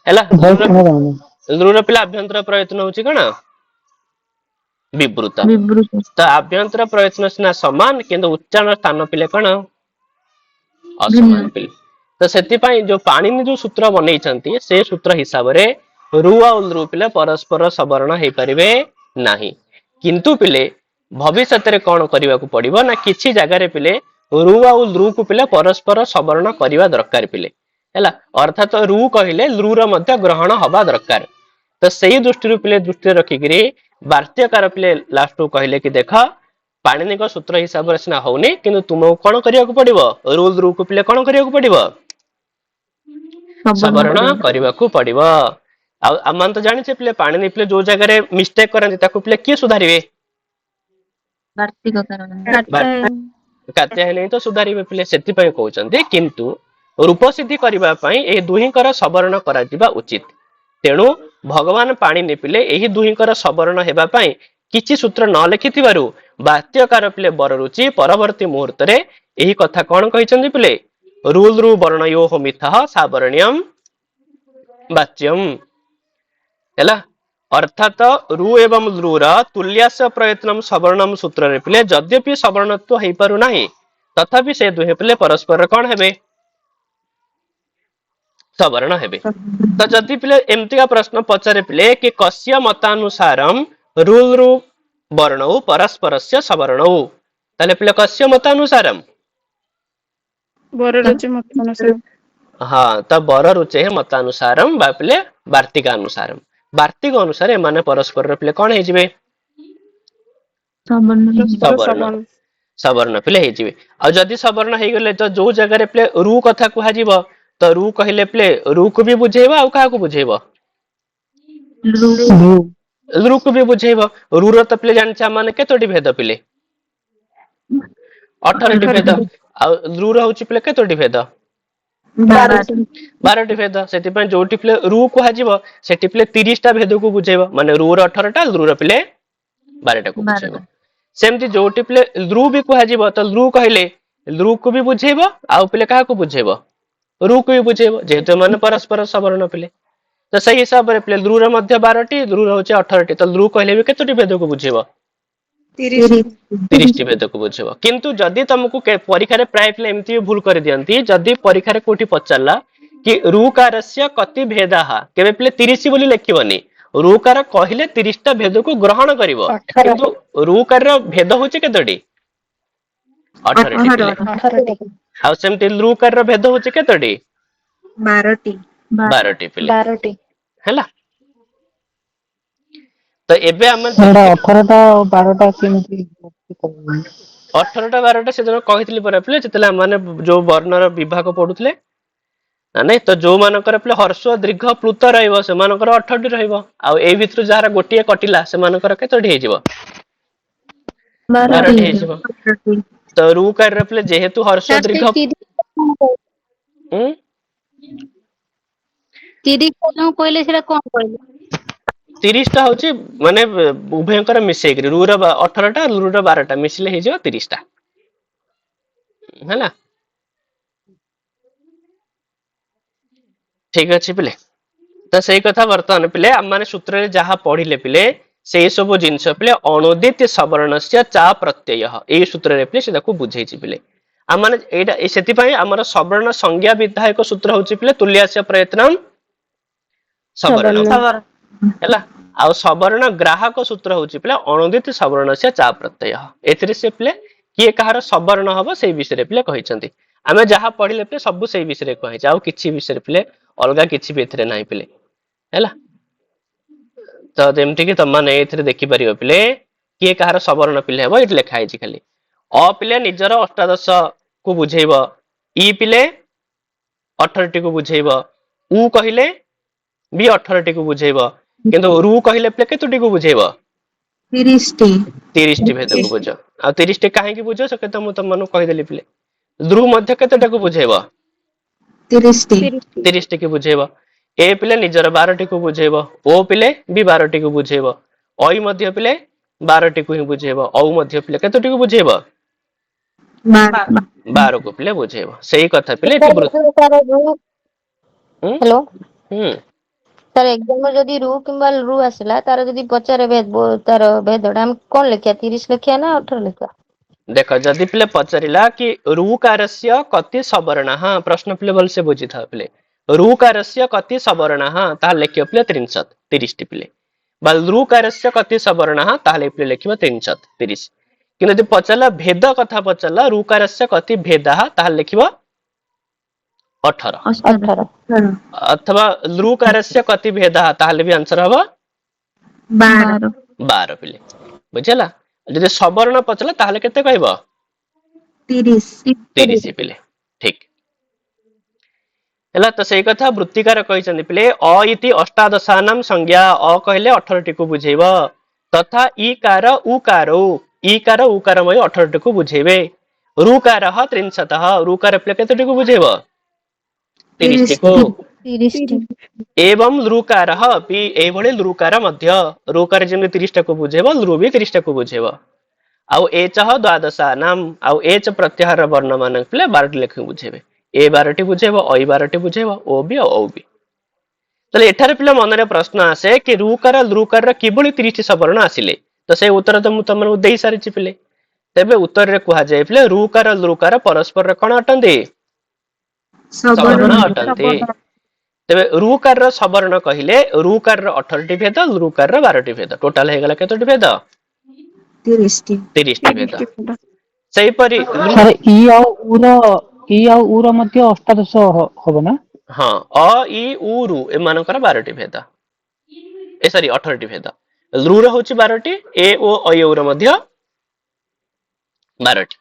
ହେଲା ଭଏସ ଶୁଣାଯାଉନି। ଲୃର ପିଲା ଆଭ୍ୟନ୍ତର ପ୍ରୟତ୍ନ ହଉଛି କଣ ବିବୃତ ତ ଆଭ୍ୟନ୍ତର ପ୍ରୟତ୍ନ ସିନା ସମାନ କିନ୍ତୁ ଉଚ୍ଚାରଣ ସ୍ଥାନ ପିଲେ କଣ ଅସମାନ ପିଲେ ତ ସେଥିପାଇଁ ଯୋଉ ପାଣିନି ଯୋଉ ସୂତ୍ର ବନେଇଛନ୍ତି ସେ ସୂତ୍ର ହିସାବରେ ରୁ ଆଉ ଲୃ ପିଲେ ପରସ୍ପର ସବର୍ଣ୍ଣ ହେଇପାରିବେ ନାହିଁ କିନ୍ତୁ ପିଲେ ଭବିଷ୍ୟତରେ କଣ କରିବାକୁ ପଡିବ ନା କିଛି ଜାଗାରେ ପିଲେ ରୁ ଆଉ ଲୃକୁ ପିଲେ ପରସ୍ପର ସବର୍ଣ୍ଣ କରିବା ଦରକାର ପିଲେ ହେଲା ଅର୍ଥାତ ରୁ କହିଲେ ଲୃର ମଧ୍ୟ ଗ୍ରହଣ ହବା ଦରକାର ତ ସେଇ ଦୃଷ୍ଟିରୁ ପିଲେ ଦୃଷ୍ଟିରେ ରଖିକିରି ବାର୍ତ୍ୟକାର ପିଲେ ଲାଷ୍ଟକୁ କହିଲେ କି ଦେଖ ପାଣିନିଙ୍କ ସୂତ୍ର ହିସାବରେ ସିନା ହଉନି କିନ୍ତୁ ତୁମକୁ କଣ କରିବାକୁ ପଡିବ ରୁ ଲୃକୁ ପିଲେ କଣ କରିବାକୁ ପଡିବ ସବର୍ଣ୍ଣ କରିବାକୁ ପଡିବ। ଆଉ ଆମମାନେ ତ ଜାଣିଛେ ପିଲେ ପାଣିନି ପିଲେ ଯୋଉ ଜାଗାରେ ମିଷ୍ଟେକ କରନ୍ତି ତାକୁ ପିଲେ କିଏ ସୁଧାରିବେ କାତ୍ୟାୟନ ହିଁ ତ ସୁଧାରିବେ ପିଲେ ସେଥିପାଇଁ କହୁଛନ୍ତି କିନ୍ତୁ ରୂପ ସିଦ୍ଧି କରିବା ପାଇଁ ଏହି ଦୁହିଁଙ୍କର ସବର୍ଣ୍ଣ କରାଯିବା ଉଚିତ ତେଣୁ ଭଗବାନ ପାଣିନି ପିଲେ ଏହି ଦୁହିଁଙ୍କର ସବର୍ଣ୍ଣ ହେବା ପାଇଁ କିଛି ସୂତ୍ର ନ ଲେଖିଥିବାରୁ ବାତ୍ୟକାର ପିଲେ ବରରୁଚି ପରବର୍ତ୍ତୀ ମୁହୂର୍ତ୍ତରେ ଏହି କଥା କଣ କହିଛନ୍ତି ପିଲେ ରୁଲ ରୁ ବର୍ଣ୍ଣୟୋ ମିଥଃ ସାବରଣ୍ୟମ ବାଚ୍ୟମ ହେଲା ଅର୍ଥାତ ରୁ ଏବଂ ଲୃର ତୁଲ୍ୟାସ ପ୍ରୟତ୍ନ ସବର୍ଣ୍ଣମ ସୂତ୍ରରେ ପିଲେ ଯଦ୍ୟପି ସବର୍ଣ୍ଣତ୍ୱ ହେଇପାରୁନାହିଁ ତଥାପି ସେ ଦୁହେଁ ପିଲେ ପରସ୍ପର କଣ ହେବେ ସବର୍ଣ୍ଣ ହେବେ। ତ ଯଦି ପିଲେ ଏମିତିକା ପ୍ରଶ୍ନ ପଚାରେ ପିଲେ କି କସ୍ୟ ମତାନୁସାରମ୍ ରୁଲ ରୁ ବର୍ଣ୍ଣଉ ପରସ୍ପରସ୍ୟ ସବର୍ଣ୍ଣଉ ତାହେଲେ ପିଲେ କସ୍ୟ ମତାନୁସାରମ୍ ବରରୁଚି ମତ ଅନୁସାରେ ହଁ ତ ବର ରୁଚେ ମତାନୁସାରମ୍ ବା ପିଲେ ବାର୍ତ୍ତିକା ଅନୁସାରମ୍ ବାର୍ତ୍ତିକ ଅନୁସାରେ ଏମାନେ ପରସ୍ପରର ପିଲେ କଣ ହେଇଯିବେ ସବର୍ଣ୍ଣ ସବର୍ଣ୍ଣ ପିଲେ ହେଇଯିବେ। ଆଉ ଯଦି ସବର୍ଣ୍ଣ ହେଇଗଲେ ତ ଯୋଉ ଜାଗାରେ ପିଲେ ରୁ କଥା କୁହାଯିବ ତ ରୁ କହିଲେ ପିଲେ ରୁକୁ ବି ବୁଝେଇବ ଆଉ କାହାକୁ ବୁଝେଇବ ଲୃକୁ ବି ବୁଝେଇବ ରୁର ତ ପିଲେ ଜାଣିଛେ ମାନେ କେତୋଟି ଭେଦ ପିଲେ 18ଟି ଭେଦ ଆଉ ଲୃର ହଉଛି ପିଲେ କେତୋଟି ଭେଦ 12ଟି ଭେଦ ସେଥିପାଇଁ ଯୋଉଠି ପିଲେ ରୁ କୁହାଯିବ ସେଠି ପିଲେ 30ଟା ଭେଦକୁ ବୁଝେଇବ ମାନେ ରୁର 18ଟା ଲୃର ପିଲେ 12ଟାକୁ ବୁଝେଇବ ସେମିତି ଯୋଉଠି ପିଲେ ଲୃ ବି କୁହାଯିବ ତ ଲୃ କହିଲେ ଲୃକୁ ବି ବୁଝେଇବ ଆଉ ପିଲେ କାହାକୁ ବୁଝେଇବ ରୁକୁ ବି ବୁଝେଇବ ଯେହେତୁ ଏମାନେ ପରସ୍ପର ସବର୍ଣ୍ଣ ପିଲେ ତ ସେଇ ହିସାବରେ ପିଲେ ଲୃର ମଧ୍ୟ 12ଟି ଲୃର ହଉଛି 18ଟି ତ ଲୃ କହିଲେ ବି କେତୋଟି ଭେଦକୁ ବୁଝେଇବ ତିରିଶ 30ଟି ଭେଦକୁ ବୁଝିବ। କିନ୍ତୁ ଯଦି ତମକୁ ପରୀକ୍ଷାରେ ପ୍ରାୟ ପିଲା ଏମିତି ବି ଭୁଲ କରିଦିଅନ୍ତି, ଯଦି ପରୀକ୍ଷାରେ କୋଉଠି ପଚାରିଲା କି ରୁକାରସ୍ୟ କତି ଭେଦାଃ, କେବେ ପିଲେ 30 ବୋଲି ଲେଖିବନି। ରୁକାର କହିଲେ 30ଟା ଭେଦକୁ ଗ୍ରହଣ କରିବ, 18 କିନ୍ତୁ ରୁକାର ଭେଦ ହଉଛି କେତୋଟି? 18ଟି ପିଲେ। 18 ଆଉ ସେମିତି ଲୁକାର ଭେଦ ହଉଛି କେତୋଟି? 12ଟି 12ଟି ପିଲେ 12ଟି ହେଲା। ତ ଏବେ ଆମେ ସେଟା 18ଟା ଆଉ 12ଟା କେମିତି? 18ଟା 12ଟା ସେଦିନ କହିଥିଲି ପରା ପିଲେ, ଯେତେବେଳେ ଆମେ ଯୋଉ ବର୍ଣ୍ଣର ବିଭାଗ ପଢୁଥିଲେ ନା ନାଇଁ। ତ ଯୋଉମାନଙ୍କର ପିଲେ ହର୍ଷ ଦୀର୍ଘ ପ୍ଲୁତ ରହିବ ସେମାନଙ୍କର 18ଟି ରହିବ, ଆଉ ଏଇ ଭିତରୁ ଯାହାର ଗୋଟିଏ କଟିଲା ସେମାନଙ୍କର କେତୋଟି ହେଇଯିବ? 12ଟି ହେଇଯିବ। ତ ରୁକାର ପିଲେ ଯେହେତୁ ହର୍ଷ ଦୀର୍ଘ 30 କହିଲେ ସେଟା କଣ କହିଲେ? 30ଟା ହଉଛି ମାନେ ଉଭୟଙ୍କର ମିଶେଇକିରି ରୁର 18ଟା ରୁର 12ଟା ମିଶିଲେ ହେଇଯିବ 30ଟା ହେଲା। ଠିକ ଅଛି ପିଲେ। ତ ସେଇ କଥା ବର୍ତ୍ତମାନ ପିଲେ ଆମମାନେ ସୂତ୍ରରେ ଯାହା ପଢିଲେ ପିଲେ, ସେଇ ସବୁ ଜିନିଷ ପିଲେ ଅଣୁଦିତ ସବର୍ଣ୍ଣସ୍ୟ ଚା ପ୍ରତ୍ୟୟ, ଏଇ ସୂତ୍ରରେ ପିଲେ ସେଟାକୁ ବୁଝେଇଛି ପିଲେ। ଆମମାନେ ଏଇଟା ସେଥିପାଇଁ ଆମର ସବର୍ଣ୍ଣ ସଂଜ୍ଞା ବିଧାୟକ ସୂତ୍ର ହଉଛି ପିଲେ ତୁଲ୍ୟାସ୍ୟ ପ୍ରୟତ୍ନମ୍ ସବର୍ଣ୍ଣ ହେଲା। ଆଉ ସବର୍ଣ୍ଣ ଗ୍ରାହକ ସୂତ୍ର ହଉଛି ପିଲେ ଅଣୁଦିତ ସବର୍ଣ୍ଣସ୍ୟ ଚା ପ୍ରତ୍ୟୟ। ଏଥିରେ ସେ ପିଲେ କିଏ କାହାର ସବର୍ଣ୍ଣ ହବ ସେଇ ବିଷୟରେ ପିଲେ କହିଛନ୍ତି। ଆମେ ଯାହା ପଢିଲେ ପିଲେ ସବୁ ସେଇ ବିଷୟରେ କହିଛି, ଆଉ କିଛି ବିଷୟରେ ପିଲେ ଅଲଗା କିଛି ବି ଏଥିରେ ନାହିଁ ପିଲେ ହେଲା। ତ ଯେମିତି କି ତମମାନେ ଏଥିରେ ଦେଖିପାରିବ ପିଲେ କିଏ କାହାର ସବର୍ଣ୍ଣ ପିଲେ ହେବ, ଏଇଠି ଲେଖା ହେଇଛି ଖାଲି ଅ ପିଲେ ନିଜର ଅଷ୍ଟାଦଶ କୁ ବୁଝେଇବ, ଇ ପିଲେ 18ଟି କୁ ବୁଝେଇବ, ଉ କହିଲେ ବି 18ଟି କୁ ବୁଝେଇବ, କିନ୍ତୁ ରୁ କହିଲେ ପିଲେ କେତୋଟିକୁ ବୁଝେଇବ? 30ଟି 30ଟି ଭେଦକୁ ବୁଝ। ଆଉ 30ଟି କାହିଁକି ବୁଝ ସେ କଥା ମୁଁ ତମମାନଙ୍କୁ କହିଦେଲି ପିଲେ। ଧ୍ରୁ ମଧ୍ୟ କେତେଟାକୁ ବୁଝେଇବ? 30ଟି 30ଟି କୁ ବୁଝେଇବ। ଏ ପିଲେ ନିଜର 12ଟି କୁ ବୁଝେଇବ, ଓ ପିଲେ ବି 12ଟି କୁ ବୁଝେଇବ, ଅଇ ମଧ୍ୟ ପିଲେ 12ଟି କୁ ହିଁ ବୁଝେଇବ, ଔ ମଧ୍ୟ ପିଲେ କେତୋଟିକୁ ବୁଝେଇବ? 12କୁ ପିଲେ ବୁଝେଇବ। ସେଇ କଥା ପିଲେ ଏଠି ହ୍ୟାଲୋ ହୁଁ ତାର ଏକ୍ସାମ୍ପଲ ଯଦି ରୁ କିମ୍ବା ରୁ ଆସିଲା, ତାର ଯଦି ପଚାରେ ତାର ଭେଦଟା ଆମେ କଣ ଲେଖିବା? 30 ଲେଖିବା ନା 18 ଲେଖିବା? ଦେଖ ଯଦି ପିଲେ ପଚାରିଲା କି ରୁକାରସ୍ୟ କତି ସବର୍ଣ୍ଣଃ, ପ୍ରଶ୍ନ ପିଲେ ଭଲସେ ବୁଝିଥାଅ ପିଲେ। ରୁକାରସ୍ୟ କତି ସବର୍ଣ୍ଣଃ ତାହେଲେ ଲେଖିବ ପିଲେ 30ଟି ପିଲେ, ବା ରୁକାରସ୍ୟ କତି ସବର୍ଣ୍ଣଃ ତାହେଲେ ପିଲେ ଲେଖିବ 30। କିନ୍ତୁ ଯଦି ପଚାରିଲା ଭେଦ କଥା ପଚାରିଲା ରୁକାରସ୍ୟ କତି ଭେଦଃ ତାହେଲେ ଲେଖିବ 18, 18 ଅଥବା ଲୃକାରସ୍ୟ କତି ଭେଦଃ ତାହେଲେ ବି ଆନ୍ସର ହବ 12 ପିଲେ। ବୁଝିଲା। ଯଦି ସବର୍ଣ୍ଣ ପଚାରିଲା ତାହେଲେ କେତେ କହିବ? 30 ପିଲେ। ଠିକ ହେଲା। ତ ସେଇ କଥା ବୃତ୍ତିକାର କହିଛନ୍ତି ପିଲେ ଅ ଇତି ଅଷ୍ଟାଦଶାନାଂ ସଂଜ୍ଞା, ଅ କହିଲେ 18ଟି କୁ ବୁଝେଇବ, ତଥା ଇ କାର ଉକାରୌ, ଇ କାର ଉକାରମୟ 18ଟି କୁ ବୁଝେଇବେ, ରୁକାରଃ 30, ରୁକାର ପିଲେ କେତେଟିକୁ ବୁଝେଇବ? 30ଟି କୁ। 30ଟି ଏବଂ ଲୃକାରଃ ବି ଏଇଭଳି ଲୃକାର ମଧ୍ୟ, ରୁକାର ଯେମିତି 30ଟାକୁ ବୁଝେଇବ ଲୃ ବି 30ଟାକୁ ବୁଝେଇବ। ଆଉ ଏଚଃ ଦ୍ୱାଦଶାନାମ୍, ଆଉ ଏଚ ପ୍ରତ୍ୟାହାର ବର୍ଣ୍ଣ ମାନଙ୍କୁ ପିଲେ 12ଟି ଲେଖି ବୁଝେଇବେ। ଏ 12ଟି ବୁଝେଇବ, ଅଇ 12ଟି ବୁଝେଇବ, ଓ ବି ଔ ବି। ତାହେଲେ ଏଠାରେ ପିଲା ମନରେ ପ୍ରଶ୍ନ ଆସେ କି ରୁକାର ଲୃକାରର କିଭଳି 30ଟି ସବର୍ଣ୍ଣ ଆସିଲେ? ତ ସେଇ ଉତ୍ତର ତ ମୁଁ ତମମାନଙ୍କୁ ଦେଇ ସାରିଛି ପିଲେ। ତେବେ ଉତ୍ତରରେ କୁହାଯାଏ ପିଲେ ରୁକାର ଲୃକାର ପରସ୍ପରର କଣ ଅଟନ୍ତି? ସବର୍ଣ୍ଣ ଅଟନ୍ତି। ତେବେ ରୁକାରର ସବର୍ଣ୍ଣ କହିଲେ ରୁକାରର 18ଟି ଭେଦ, ଲୃକାରର 12ଟି ଭେଦ, ଟୋଟାଲ ହେଇଗଲା କେତୋଟି ଭେଦ? 30ଟି ଭେଦ। ସେଇପରି ସାର୍ ଇ ଆଉ ଉ ର ମଧ୍ୟ ଅଷ୍ଟାଦଶ ହବ ନା? ହଁ ଅ ଇ ଉ ରୁ ଏମାନଙ୍କର 12ଟି ଭେଦ, ଏ ସରି 18ଟି ଭେଦ। ଲୃ ର ହଉଛି 12ଟି, ଏ ଓ ଐ ଔ ର ମଧ୍ୟ 12ଟି।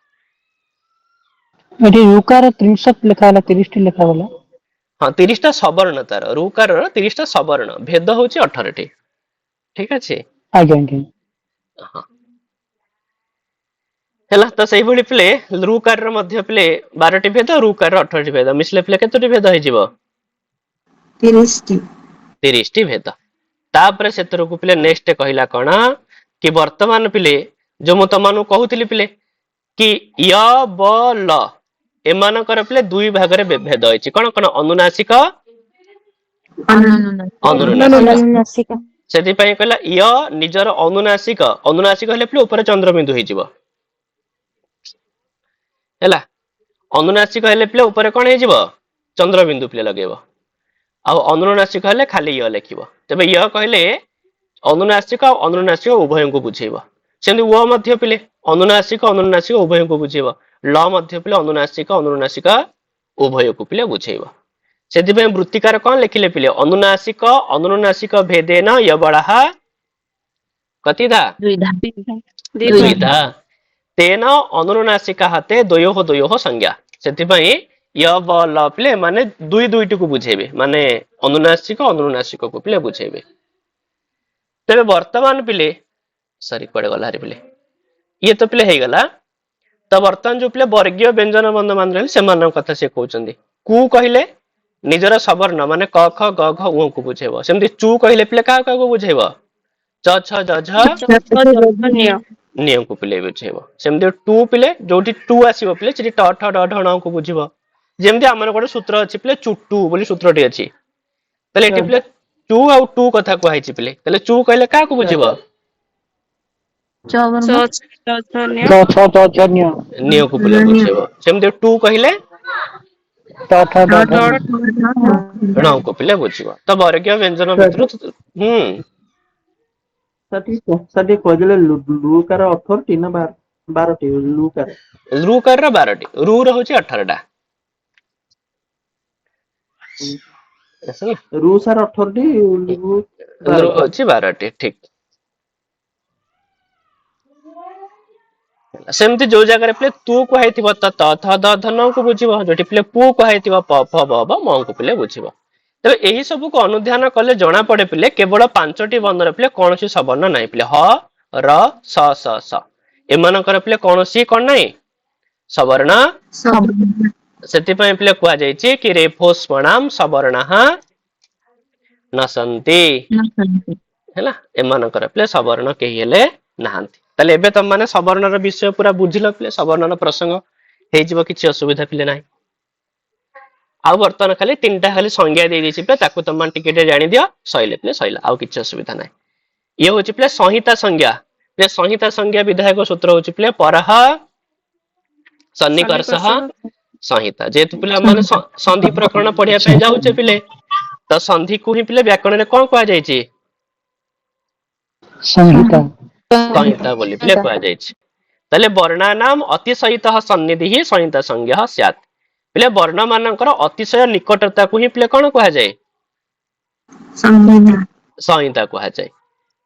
ଏଠି ରୁକାର 30 ଲେଖା ହେଲା, 30ଟି ଲେଖା ଗଲା। ହଁ 30ଟା ସବର୍ଣ୍ଣ, ତାର ରୁକାରର 30ଟା ସବର୍ଣ୍ଣ, ଭେଦ ହଉଛି 18ଟି। ଠିକ ଅଛି। ଆଜ୍ଞା ଆଜ୍ଞା। ହଁ ହେଲା। ତ ସେଇଭଳି ପିଲେ ଲୃକାରର ମଧ୍ୟ ପିଲେ 12ଟି ଭେଦ, ରୁକାରର 18ଟି ଭେଦ, ମିଶିଲେ ପିଲେ କେତୋଟି ଭେଦ ହେଇଯିବ? 30ଟି ଭେଦ। ତାପରେ ସେଥିରକୁ ପିଲେ ନେକ୍ସଟ କହିଲା କଣ କି ବର୍ତ୍ତମାନ ପିଲେ ଯୋଉ ମୁଁ ତମମାନଙ୍କୁ କହୁଥିଲି ପିଲେ କି ୟ ବ ଲ ଏମାନଙ୍କର ପିଲେ ଦୁଇ ଭାଗରେ ଭେଦ ହେଇଛି। କଣ କଣ? ଅନୁନାସିକ, ଅନୁନାସିକ। ଅନୁନାସିକ ସେଥିପାଇଁ କହିଲା ୟ ନିଜର ଅନୁନାସିକ ହେଲେ ପିଲେ ଉପରେ ଚନ୍ଦ୍ରବିନ୍ଦୁ ହେଇଯିବ ହେଲା। ଅନୁନାସିକ ହେଲେ ପିଲେ ଉପରେ କଣ ହେଇଯିବ ଚନ୍ଦ୍ରବିନ୍ଦୁ ପିଲେ ଲଗେଇବ। ଆଉ ଅନୁନାସିକ ହେଲେ ଖାଲି ୟ ଲେଖିବ। ତେବେ ୟ କହିଲେ ଅନୁନାସିକ ଆଉ ଅନୁନାସିକ ଉଭୟଙ୍କୁ ବୁଝେଇବ। ସେମିତି ୱ ମଧ୍ୟ ପିଲେ ଅନୁନାସିକ ଉଭୟଙ୍କୁ ବୁଝେଇବ। ଲ ମଧ୍ୟ ପିଲେ ଅନୁନାସିକ ଉଭୟକୁ ପିଲେ ବୁଝେଇବ। ସେଥିପାଇଁ ବୃତ୍ତିକାର କଣ ଲେଖିଲେ ପିଲେ ଅନୁନାସିକ ଭେଦେନ ୟବଳଃ କତିଧା ଦ୍ୱିଧା ତେନ ଅନୁନାସିକା ହାତେ ଦ୍ୱୟୋଃ ସଂଜ୍ଞା। ସେଥିପାଇଁ ୟ ବ ଲ ପିଲେ ମାନେ ଦୁଇଟିକୁ ବୁଝେଇବେ ମାନେ ଅନୁନାସିକକୁ ପିଲେ ବୁଝେଇବେ। ତେବେ ବର୍ତ୍ତମାନ ପିଲେ କୁଆଡେ ଗଲା ପିଲେ ଇଏ ତ ପିଲେ ହେଇଗଲା। ତ ବର୍ତ୍ତମାନ ଯୋଉ ପିଲେ ବର୍ଗୀୟ ବ୍ୟଞ୍ଜନ ବର୍ଣ୍ଣ ମାନ ରହିଲେ ସେମାନଙ୍କ କଥା ସେ କହୁଛନ୍ତି। କୁ କହିଲେ ନିଜର ସବର୍ଣ୍ଣ ମାନେ କ ଖ ଗ ଘ ଙ କୁ ବୁଝେଇବ। ସେମିତି ଚୁ କହିଲେ ପିଲେ କାହାକୁ ବୁଝେଇବ ଚ ଛ ଜ ଝ କୁ ପିଲେ ବୁଝେଇବ। ସେମିତି ଟୁ ପିଲେ ଯୋଉଠି ଟୁ ଆସିବ ପିଲେ ସେଠି ଟ ଠ ଡ ଢ ଣ କୁ ବୁଝିବ। ଯେମିତି ଆମର ଗୋଟେ ସୂତ୍ର ଅଛି ପିଲେ ଚୁଟୁ ବୋଲି ସୂତ୍ରଟି ଅଛି। ତାହେଲେ ଏଠି ପିଲେ ଚୁ ଆଉ ଟୁ କଥା କୁହାଯାଇଛି ପିଲେ। ତାହେଲେ ଚୁ କହିଲେ କାହାକୁ ବୁଝିବ ନିୟକୁ ପିଲେ ବୁଝେଇବ। ସେମିତି ଟୁ କହିଲେ କୁ ପିଲେ ବୁଝିବ। ତ ବର୍ଗୀୟ ବ୍ୟଞ୍ଜନ ଭିତରୁ ଟିକେ କହିଦେଲେ ଲୁକାର 18ଟି ନା 12ଟି ଲୁକାର ରୁକାର 12ଟି ରୁ ର ହଉଛି 18ଟା। ରୁ ସାର 18ଟି ହଉଛି 12ଟି ଠିକ। ସେମିତି ଯୋଉ ଜାଗାରେ ପିଲେ ତୁ କୁହାଇଥିବ ତ ଥ ଦ ଧ ନ କୁ ବୁଝିବ। ଯୋଉଠି ପିଲେ ପୁ କୁହାଇଥିବ ପ ଫ ବ ଭ ମ କୁ ପିଲେ ବୁଝିବ। ତେବେ ଏହି ସବୁକୁ ଅନୁଧ୍ୟାନ କଲେ ଜଣା ପଡେ ପିଲେ କେବଳ 5ଟି ବର୍ଣ୍ଣର ପିଲେ କୌଣସି ସବର୍ଣ୍ଣ ନାହିଁ ପିଲେ ହ ର ସ ସ ସ ଏମାନଙ୍କର ପିଲେ କୌଣସି କଣ ନାହିଁ ସବର୍ଣ୍ଣ। ସେଥିପାଇଁ ପିଲେ କୁହାଯାଇଛି କି ରେଫୋ ସ୍ମଣାମ ସବର୍ଣ୍ଣଃ ନସନ୍ତି ହେଲା। ଏମାନଙ୍କର ପିଲେ ସବର୍ଣ୍ଣ କେହି ହେଲେ ନାହାନ୍ତି। ତାହେଲେ ଏବେ ତମ ମାନେ ସବର୍ଣ୍ଣର ବିଷୟ ପୁରା ବୁଝିଲ ପିଲେ ସବର୍ଣ୍ଣର ପ୍ରସଙ୍ଗ ହେଇଯିବ କିଛି ଅସୁବିଧା ପିଲେ ନାହିଁ। ଆଉ ବର୍ତ୍ତମାନ ଖାଲି 3ଟା ଖାଲି ସଂଜ୍ଞା ଦେଇଦେଇଛି ପିଲେ ତାକୁ ତମ ଟିକେ ଜାଣିଦିଅ ସଇଲେ ପିଲେ ସଇଲା ଆଉ କିଛି ଅସୁବିଧା ନାହିଁ। ଇଏ ହଉଛି ପିଲେ ସଂହିତା ସଂଜ୍ଞା। ସଂହିତା ସଂଜ୍ଞା ବିଧାୟକ ସୂତ୍ର ହଉଛି ପିଲେ ପରଃ ସନ୍ନିକର୍ଷଃ ସଂହିତା। ଯେହେତୁ ପିଲା ମାନେ ସନ୍ଧି ପ୍ରକରଣ ପଢିବା ପାଇଁ ଯାଉଛେ ପିଲେ ତ ସନ୍ଧିକୁ ହିଁ ପିଲେ ବ୍ୟାକରଣରେ କଣ କୁହାଯାଇଛି ସଂହିତା ବୋଲି ପିଲେ କୁହାଯାଇଛି। ତାହେଲେ ବର୍ଣ୍ଣା ନାମ ଅତିଶୟିତ ସନ୍ନିଧି ହିଁ ସଂହିତା ସଂଜ୍ଞା ସ୍ୟାତ୍। ପିଲେ ବର୍ଣ୍ଣ ମାନଙ୍କର ଅତିଶୟ ନିକଟତାକୁ ହିଁ ପିଲେ କଣ କୁହାଯାଏ ସଂହିତା କୁହାଯାଏ।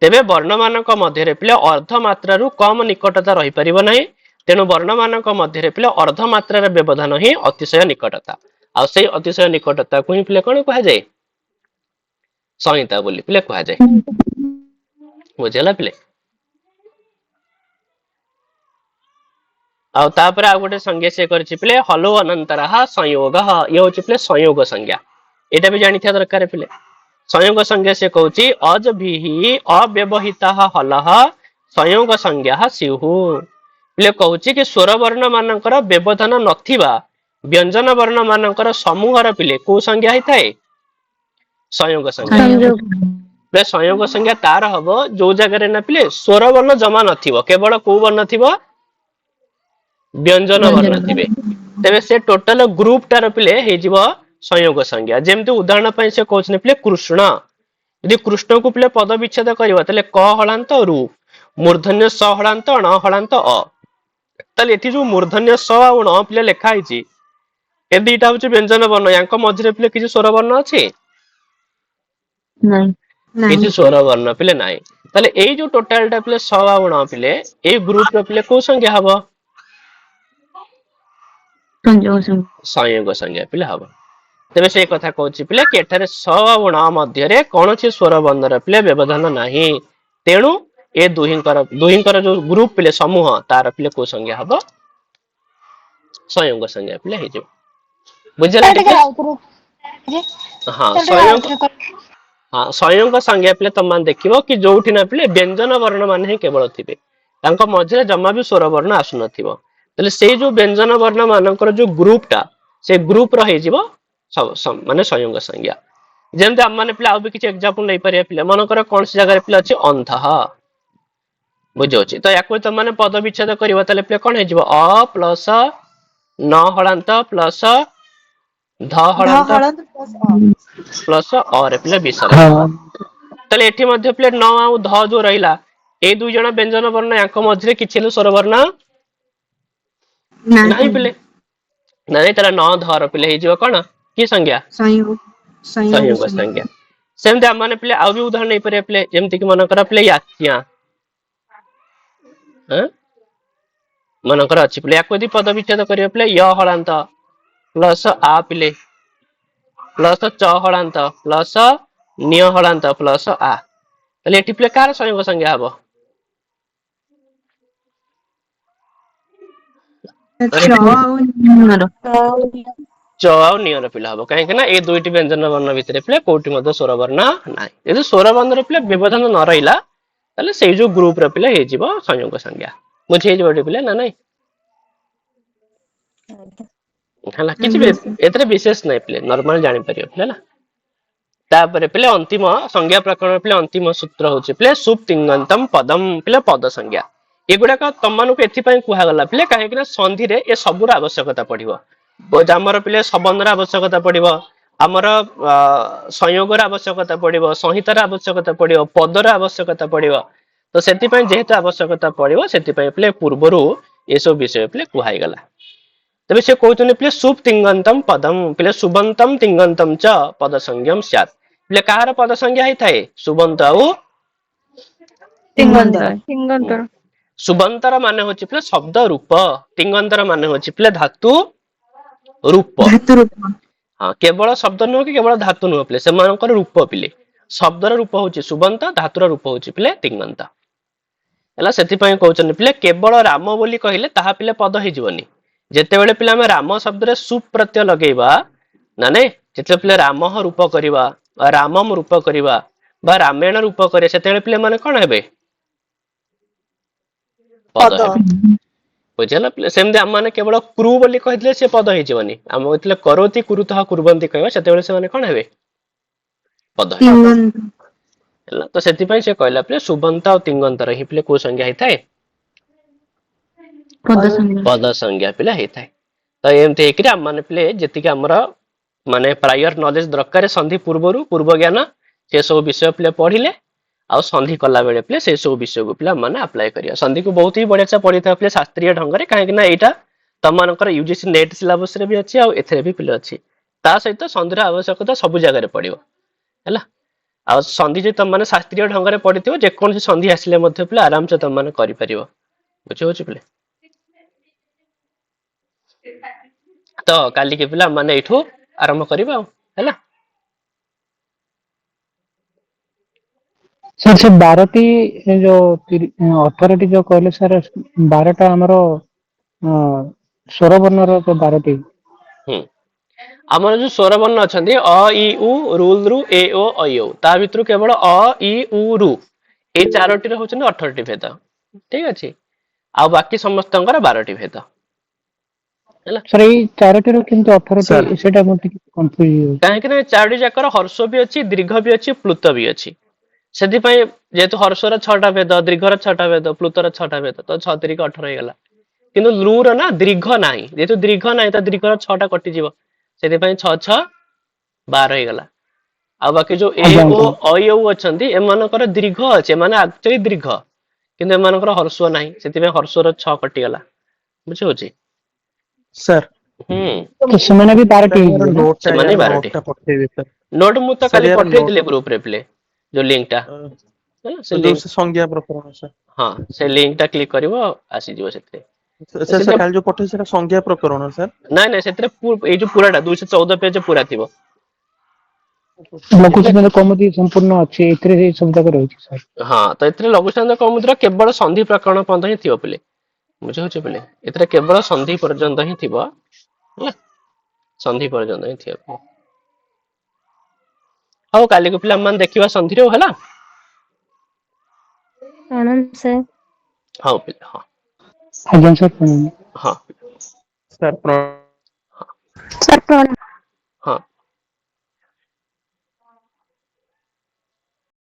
ତେବେ ବର୍ଣ୍ଣ ମାନଙ୍କ ମଧ୍ୟରେ ପିଲେ ଅର୍ଦ୍ଧ ମାତ୍ରାରୁ କମ ନିକଟତା ରହିପାରିବ ନାହିଁ। ତେଣୁ ବର୍ଣ୍ଣ ମାନଙ୍କ ମଧ୍ୟରେ ପିଲେ ଅର୍ଦ୍ଧ ମାତ୍ରାର ବ୍ୟବଧାନ ହିଁ ଅତିଶୟ ନିକଟତା। ଆଉ ସେଇ ଅତିଶୟ ନିକଟତାକୁ ହିଁ ପିଲେ କଣ କୁହାଯାଏ ସଂହିତା ବୋଲି ପିଲେ କୁହାଯାଏ। ବୁଝିହେଲା ପିଲେ। ଆଉ ତାପରେ ଆଉ ଗୋଟେ ସଂଜ୍ଞା ସେ କରିଛି ପିଲେ ହଲୋ ଅନନ୍ତରଃ ସଂଯୋଗ। ଇଏ ହଉଛି ପିଲେ ସଂଯୋଗ ସଂଜ୍ଞା। ଏଇଟା ବି ଜାଣିଥିବା ଦରକାର ପିଲେ। ସଂଯୋଗ ସଂଜ୍ଞା ସେ କହୁଛି ଅଜଭିଃ ଅବ୍ୟବହିତଃ ହଲଃ ସଂଯୋଗ ସଂଜ୍ଞା ସ୍ୟୁଃ। ପିଲେ କହୁଛି କି ସ୍ୱର ବର୍ଣ୍ଣ ମାନଙ୍କର ବ୍ୟବଧାନ ନଥିବା ବ୍ୟଞ୍ଜନ ବର୍ଣ୍ଣ ମାନଙ୍କର ସମୂହର ପିଲେ କୋଉ ସଂଜ୍ଞା ହେଇଥାଏ ସଂଯୋଗ ସଂଜ୍ଞା। ସଂଯୋଗ ସଂଜ୍ଞା ତାର ହବ ଯୋଉ ଜାଗାରେ ନା ପିଲେ ସ୍ୱର ବର୍ଣ୍ଣ ଜମା ନଥିବ କେବଳ କୋଉ ବର୍ଣ୍ଣ ଥିବ ବ୍ୟଞ୍ଜନ ବର୍ଣ୍ଣ ଥିବେ। ତେବେ ସେ ଟୋଟାଲ ଗ୍ରୁପ ଟାର ପିଲେ ହେଇଯିବ ସଂଯୋଗ ସଂଜ୍ଞା। ଯେମିତି ଉଦାହରଣ ପାଇଁ ସେ କହୁଛନ୍ତି ପିଲେ କୃଷ୍ଣ। ଯଦି କୃଷ୍ଣକୁ ପିଲେ ପଦ ବିଚ୍ଛେଦ କରିବ ତାହେଲେ କ ହଳାନ୍ତ ରୁ ମୂର୍ଧନ୍ୟ ସ ହଳାନ୍ତ ଣ ହଳାନ୍ତ ଅ। ତାହେଲେ ଏଠି ଯୋଉ ମୂର୍ଧନ୍ୟ ସ ଆଉ ଣ ପିଲେ ଲେଖା ହେଇଛି ଏ ଦିଟା ହଉଛି ବ୍ୟଞ୍ଜନ ବର୍ଣ୍ଣ। ୟାଙ୍କ ମଝିରେ ପିଲେ କିଛି ସ୍ୱର ବର୍ଣ୍ଣ ଅଛି କିଛି ସ୍ୱର ବର୍ଣ୍ଣ ପିଲେ ନାହିଁ। ତାହେଲେ ଏଇ ଯୋଉ ଟୋଟାଲ ଟା ପିଲେ ସ ଆଉ ଣ ପିଲେ ଏଇ ଗ୍ରୁପ ର ପିଲେ କୋଉ ସଂଜ୍ଞା ହବ ସଂଯୋଗ ସଂଜ୍ଞା ପିଲେ ହବ। ତେବେ ସେଇ କଥା କହୁଛି ପିଲେ କି ଏଠାରେ ସ ଆଉ ଣ ମଧ୍ୟରେ କୌଣସି ସ୍ୱର ବର୍ଣ୍ଣର ପିଲେ ବ୍ୟବଧାନ ନାହିଁ। ତେଣୁ ଏ ଦୁହିଁଙ୍କର ଯୋଉ ଗ୍ରୁପ ପିଲେ ସମୂହ ତାର ପିଲେ କୋଉ ସଂଜ୍ଞା ହବ ସଂଯୋଗ ସଂଜ୍ଞା ପିଲେ ହେଇଯିବ। ବୁଝିହେଲା ଟିକେ। ହଁ ସଂଯୋଗ ସଂଜ୍ଞା ପିଲେ ତମ ମାନେ ଦେଖିବ କି ଯୋଉଠି ନା ପିଲେ ବ୍ୟଞ୍ଜନ ବର୍ଣ୍ଣ ମାନେ ହିଁ କେବଳ ଥିବେ। ତାଙ୍କ ମଝିରେ ଜମା ବି ସ୍ୱର ବର୍ଣ୍ଣ ଆସୁନଥିବ। ତାହେଲେ ସେଇ ଯୋଉ ବ୍ୟଞ୍ଜନ ବର୍ଣ୍ଣ ମାନଙ୍କର ଯୋଉ ଗ୍ରୁପ ଟା ସେ ଗ୍ରୁପ ର ହେଇଯିବ ମାନେ ସଂଯୋଗ ସଂଜ୍ଞା। ଯେମିତି ଆମ ମାନେ ପିଲା ଆଉ ବି କିଛି ଏକ୍ସାମ୍ପଲ ନେଇପାରିବା ପିଲା ମନେକର କୌଣସି ଜାଗାରେ ପିଲା ଅଛି ଅନ୍ଧଃ ବୁଝାଉଛି ତ ୟାକୁ ତମାନେ ପଦ ବିଚ୍ଛେଦ କରିବ ତାହେଲେ ପିଲା କଣ ହେଇଯିବ ଅ ପ୍ଲସ ନ ହଳାନ୍ତ ପ୍ଲସ ଧ ହଳାନ୍ତ ପ୍ଲସ ଅ ରେ ପିଲା ବିସର୍ଗ ହଁ ତାହେଲେ ଏଠି ମଧ୍ୟ ପିଲା ନ ଆଉ ଧ ଯୋଉ ରହିଲା ଏଇ ଦୁଇ ଜଣ ବ୍ୟଞ୍ଜନ ବର୍ଣ୍ଣ ୟାଙ୍କ ମଝିରେ କିଛି ହେଲେ ସ୍ୱର ବର୍ଣ୍ଣ ନାହିଁ ପିଲେ ନାଇଁ ତାହେଲେ ନ ଧର ପିଲେ ହେଇଯିବ କଣ କି ସଂଜ୍ଞା ସଂଯୋଗ ସଂଜ୍ଞା ସେମିତି ଆମ ମାନେ ପିଲେ ଆଉ ବି ଉଦାହରଣ ନେଇପାରିବା ପିଲେ ଯେମିତି କି ମନେକର ପିଲେ ୟାତ୍ୟା ମନେକର ଅଛି ପିଲେ ୟାକୁ ଯଦି ପଦ ବିଚ୍ଛେଦ କରିବା ପିଲେ ୟ ହଳାନ୍ତ ପ୍ଲସ ଆ ପିଲେ ପ୍ଲସ ଚ ହଳାନ୍ତ ପ୍ଲସ ନିୟ ହଳାନ୍ତ ପ୍ଲସ ଆ ତାହେଲେ ଏଠି ପିଲେ କାହାର ସଂଯୋଗ ସଂଜ୍ଞା ହବ ଚ ଆଉ ନିୟର ପିଲା ହବ କାହିଁକି ନା ଏଇ ଦୁଇଟି ବ୍ୟଞ୍ଜନ ବର୍ଣ୍ଣ ଭିତରେ ପିଲା କୋଉଠି ମଧ୍ୟ ସ୍ୱର ବର୍ଣ୍ଣ ନାହିଁ ଯଦି ସ୍ୱର ବର୍ଣ୍ଣର ପିଲା ବ୍ୟବଧାନ ନ ରହିଲା ତାହେଲେ ସେଇ ଯୋଉ ଗ୍ରୁପ ର ପିଲା ହେଇଯିବ ସଂଯୋଗ ସଂଜ୍ଞା ବୁଝି ହେଇଯିବ ଏଠି ପିଲା ନା ନାଇଁ ହେଲା କିଛି ଏଥିରେ ବିଶେଷ ନାହିଁ ପିଲେ ନର୍ମାଲ ଜାଣିପାରିବ ପିଲା ହେଲା ତାପରେ ପିଲେ ଅନ୍ତିମ ସଂଜ୍ଞା ପ୍ରକରଣ ପିଲେ ଅନ୍ତିମ ସୂତ୍ର ହଉଛି ପିଲେ ସୁପ୍ ତିଙ୍ଗନ୍ତମ ପଦମ ପିଲେ ପଦ ସଂଜ୍ଞା ଏଗୁଡାକ ତମମାନଙ୍କୁ ଏଥିପାଇଁ କୁହାଗଲା ପିଲେ କାହିଁକି ନା ସନ୍ଧିରେ ଏ ସବୁର ଆବଶ୍ୟକତା ପଡିବ ଆମର ପିଲେ ସମ୍ବନ୍ଧର ଆବଶ୍ୟକତା ପଡିବ ଆମର ସଂଯୋଗର ଆବଶ୍ୟକତା ପଡିବ ସଂହିତାର ଆବଶ୍ୟକତା ପଡିବ ପଦର ଆବଶ୍ୟକତା ପଡିବ ତ ସେଥିପାଇଁ ଯେହେତୁ ଆବଶ୍ୟକତା ପଡିବ ସେଥିପାଇଁ ପିଲେ ପୂର୍ବରୁ ଏସବୁ ବିଷୟ ପିଲେ କୁହାଇଗଲା ତେବେ ସେ କହୁଛନ୍ତି ପିଲେ ସୁପ୍ ତିଙ୍ଗନ୍ତମ ପଦମ ପିଲେ ସୁବନ୍ତମ ତିଙ୍ଗନ୍ତମ ଚ ପଦ ସଂଜ୍ଞମ ସ୍ୟାତ୍ ପିଲେ କାହାର ପଦ ସଂଜ୍ଞା ହେଇଥାଏ ସୁବନ୍ତ ଆଉ ସୁବନ୍ତର ମାନେ ହଉଛି ପିଲେ ଶବ୍ଦ ରୂପ ତିଙ୍ଗନ୍ତର ମାନେ ହଉଛି ପିଲେ ଧାତୁ ରୂପ ହଁ କେବଳ ଶବ୍ଦ ନୁହଁ କି କେବଳ ଧାତୁ ନୁହଁ ପିଲେ ସେମାନଙ୍କର ରୂପ ପିଲେ ଶବ୍ଦର ରୂପ ହଉଛି ସୁବନ୍ତ ଧାତୁର ରୂପ ହଉଛି ପିଲେ ତିଙ୍ଗନ୍ତ ହେଲା ସେଥିପାଇଁ କହୁଛନ୍ତି ପିଲେ କେବଳ ରାମ ବୋଲି କହିଲେ ତାହା ପିଲେ ପଦ ହେଇଯିବନି ଯେତେବେଳେ ପିଲା ଆମେ ରାମ ଶବ୍ଦରେ ସୁପ୍ ପ୍ରତ୍ୟୟ ଲଗେଇବା ନା ନାଇଁ ଯେତେବେଳେ ପିଲା ରାମ ରୂପ କରିବା ରାମମ ରୂପ କରିବା ବା ରାମାୟଣ ରୂପ କରିବା ସେତେବେଳେ ପିଲାମାନେ କଣ ହେବେ ପଦ ହେବେ ବୁଝିଲା ସେମିତି ଆମ ମାନେ କେବଳ କ୍ରୁ ବୋଲି କହିଥିଲେ ସେ ପଦ ହେଇଯିବନି ଆମ ଯେତେବେଳେ କରନ୍ତି କୁରୁତଃ କୁର୍ବନ୍ତି କହିବା ସେତେବେଳେ ସେମାନେ କଣ ହେବେ ପଦ ହେବେ ହେଲା ତ ସେଥିପାଇଁ ସେ କହିଲା ପିଲେ ସୁବନ୍ତ ଆଉ ତିଙ୍ଗନ୍ତର ହିଁ ପିଲେ କୋଉ ସଂଜ୍ଞା ହେଇଥାଏ ପଦ ସଂଜ୍ଞା ପିଲା ହେଇଥାଏ ତ ଏମିତି ହେଇକିରି ଆମ ମାନେ ପିଲେ ଯେତିକି ଆମର ମାନେ ପ୍ରାୟର ନଲେଜ ଦରକାର ସନ୍ଧି ପୂର୍ବରୁ ପୂର୍ବ ଜ୍ଞାନ ସେ ସବୁ ବିଷୟ ପିଲେ ପଢିଲେ ଆଉ ସନ୍ଧି କଲା ବେଳେ ପିଲେ ସେ ସବୁ ବିଷୟକୁ ପିଲା ମାନେ ଆପ୍ଲାଏ କରିବା ସନ୍ଧିକୁ ବହୁତ ହି ବଢିଆ ପଢିଥିବା ପିଲେ ଶାସ୍ତ୍ରୀୟ ଢଙ୍ଗରେ କାହିଁକି ନା ଏଇଟା ତମମାନଙ୍କର ୟୁଜିସି ନେଟ୍ ସିଲାବସ ରେ ବି ଅଛି ଆଉ ଏଥିରେ ବି ପିଲେ ଅଛି ତା ସହିତ ସନ୍ଧିର ଆବଶ୍ୟକତା ସବୁ ଜାଗାରେ ପଡିବ ହେଲା ଆଉ ସନ୍ଧି ଯଦି ତମମାନେ ଶାସ୍ତ୍ରୀୟ ଢଙ୍ଗରେ ପଢିଥିବ ଯେକୌଣସି ସନ୍ଧି ଆସିଲେ ମଧ୍ୟ ପିଲେ ଆରାମସେ ତମମାନେ କରିପାରିବ ବୁଝି ହଉଛି ପିଲେ ତ କାଲିକି ପିଲା ମାନେ ଏଇଠୁ ଆରମ୍ଭ କରିବା ଆଉ ହେଲା ସାର୍ ସେ 12ଟି ଯୋଉ 18ଟି ଯୋଉ କହିଲେ ସାର୍ 12ଟା ଆମର ସ୍ୱର ବର୍ଣ୍ଣର 12ଟି ହୁଁ ଆମର ଯୋଉ ସ୍ୱର ବର୍ଣ୍ଣ ଅଛନ୍ତି ଅ ଇ ଉ ରୁଲ ରୁ ଏ ଓ ଐ ତା ଭିତରୁ କେବଳ ଅ ଇ ଉ ରୁ ଏଇ 4ଟିର ହଉଛନ୍ତି 18ଟି ଭେଦ ଠିକ ଅଛି ଆଉ ବାକି ସମସ୍ତଙ୍କର 12ଟି ଭେଦ ହେଲା ସାର୍ ଏଇ 4ଟିରୁ କିନ୍ତୁ 18ଟି ସାର୍ ସେଇଟା ମୁଁ ଟିକେ କନଫ୍ୟୁଜ ହେଇଯାଉଛି କାହିଁକି ନା 4ଟି ଯାକର ହର୍ଷ ବି ଅଛି ଦୀର୍ଘ ବି ଅଛି ପ୍ଲୁତ ବି ଅଛି ସେଥିପାଇଁ ଯେହେତୁ ହର୍ଷର 6ଟା ଭେଦ ଦୀର୍ଘର 6ଟା ଭେଦ ପ୍ଲୁତର 6ଟା ଭେଦ ତ 6 ତିରିକ 18 ହେଇଗଲା କିନ୍ତୁ ଲୁ ର ନା ଦୀର୍ଘ ନାହିଁ ଯେହେତୁ ଦୀର୍ଘ ନାହିଁ ତ ଦୀର୍ଘର 6ଟା କଟିଯିବ ସେଥିପାଇଁ 6 6 12 ହେଇଗଲା ଆଉ ବାକି ଯୋଉ ଏ ଆଜ୍ଞା ଓ ଆଜ୍ଞା ଐ ଔ ଅଛନ୍ତି ଏମାନଙ୍କର ଦୀର୍ଘ ଅଛି ଏମାନେ ଆକ୍ଚୁଆଲି ଦୀର୍ଘ କିନ୍ତୁ ଏମାନଙ୍କର ହର୍ଷ ନାହିଁ ସେଥିପାଇଁ ହର୍ଷର 6 କଟିଗଲା ବୁଝି ହଉଛି ସାର୍ ତ ସେମାନେ ବି 12ଟି ସାର୍ ୟାର ହେଇଯିବେ ନା ନୋଟଟା ସେମାନେ ୟାର 12ଟି ନୋଟଟା ପଠେଇବେ ସାର୍ ନୋଟ ମୁଁ ତ ସାର୍ କାଲି ୟାର ନୋଟ ପଠେଇଥିଲି ଗ୍ରୁପ ରେ ପିଲେ ଯୋଉ ଲିଙ୍କ ଟା ହେଲା ସେ ଯୋଉ ଲିଙ୍କ ସଂଜ୍ଞା ପ୍ରକରଣ ସାର୍ ହଁ ସେ ଲିଙ୍କ ଟା କ୍ଲିକ କରିବ ଆସିଯିବ ସେଥିରେ ସାର୍ ସେଥିରେ କାଲି ଯୋଉ ପଠେଇବେ ସେଟା ସଂଜ୍ଞା ପ୍ରକରଣ ସାର୍ ନାଇଁ ସେଥିରେ ଏଇ ଯୋଉ ପୁରାଟା 214 ପେଜ ପୁରା ଥିବ ଲଘୁ ବୁଝିଲେ ଛନ୍ଦ କୌମୁଦି ସମ୍ପୂର୍ଣ୍ଣ ଅଛି ଏଥିରେ ଏଇ ସବୁ ଯାକ ରହିଛି ସାର୍ ହଁ ତ ଏଥିରେ ଲଘୁଚାନ୍ଦ କୌମୁଦୀର କେବଳ ସନ୍ଧି ପ୍ରକରଣ ପର୍ଯ୍ୟନ୍ତ ହିଁ ଥିବ ପିଲେ ବୁଝିହଉଛି ପିଲେ ଏଥିରେ କେବଳ ସନ୍ଧି ପର୍ଯ୍ୟନ୍ତ ହିଁ ଥିବ ହେଲା ସନ୍ଧି ପର୍ଯ୍ୟନ୍ତ ହିଁ ଥିବ ହଉ କାଲିକୁ ପିଲା ମାନେ ଦେଖିବା ସନ୍ଧିରେ ହେଲା ପ୍ରଣାମ ସାର୍ ହଉ ପିଲା ହଁ ଆଜ୍ଞା ସାର୍ ହଁ ସାର୍ ସାର୍ ପ୍ରଣାମ ହଁ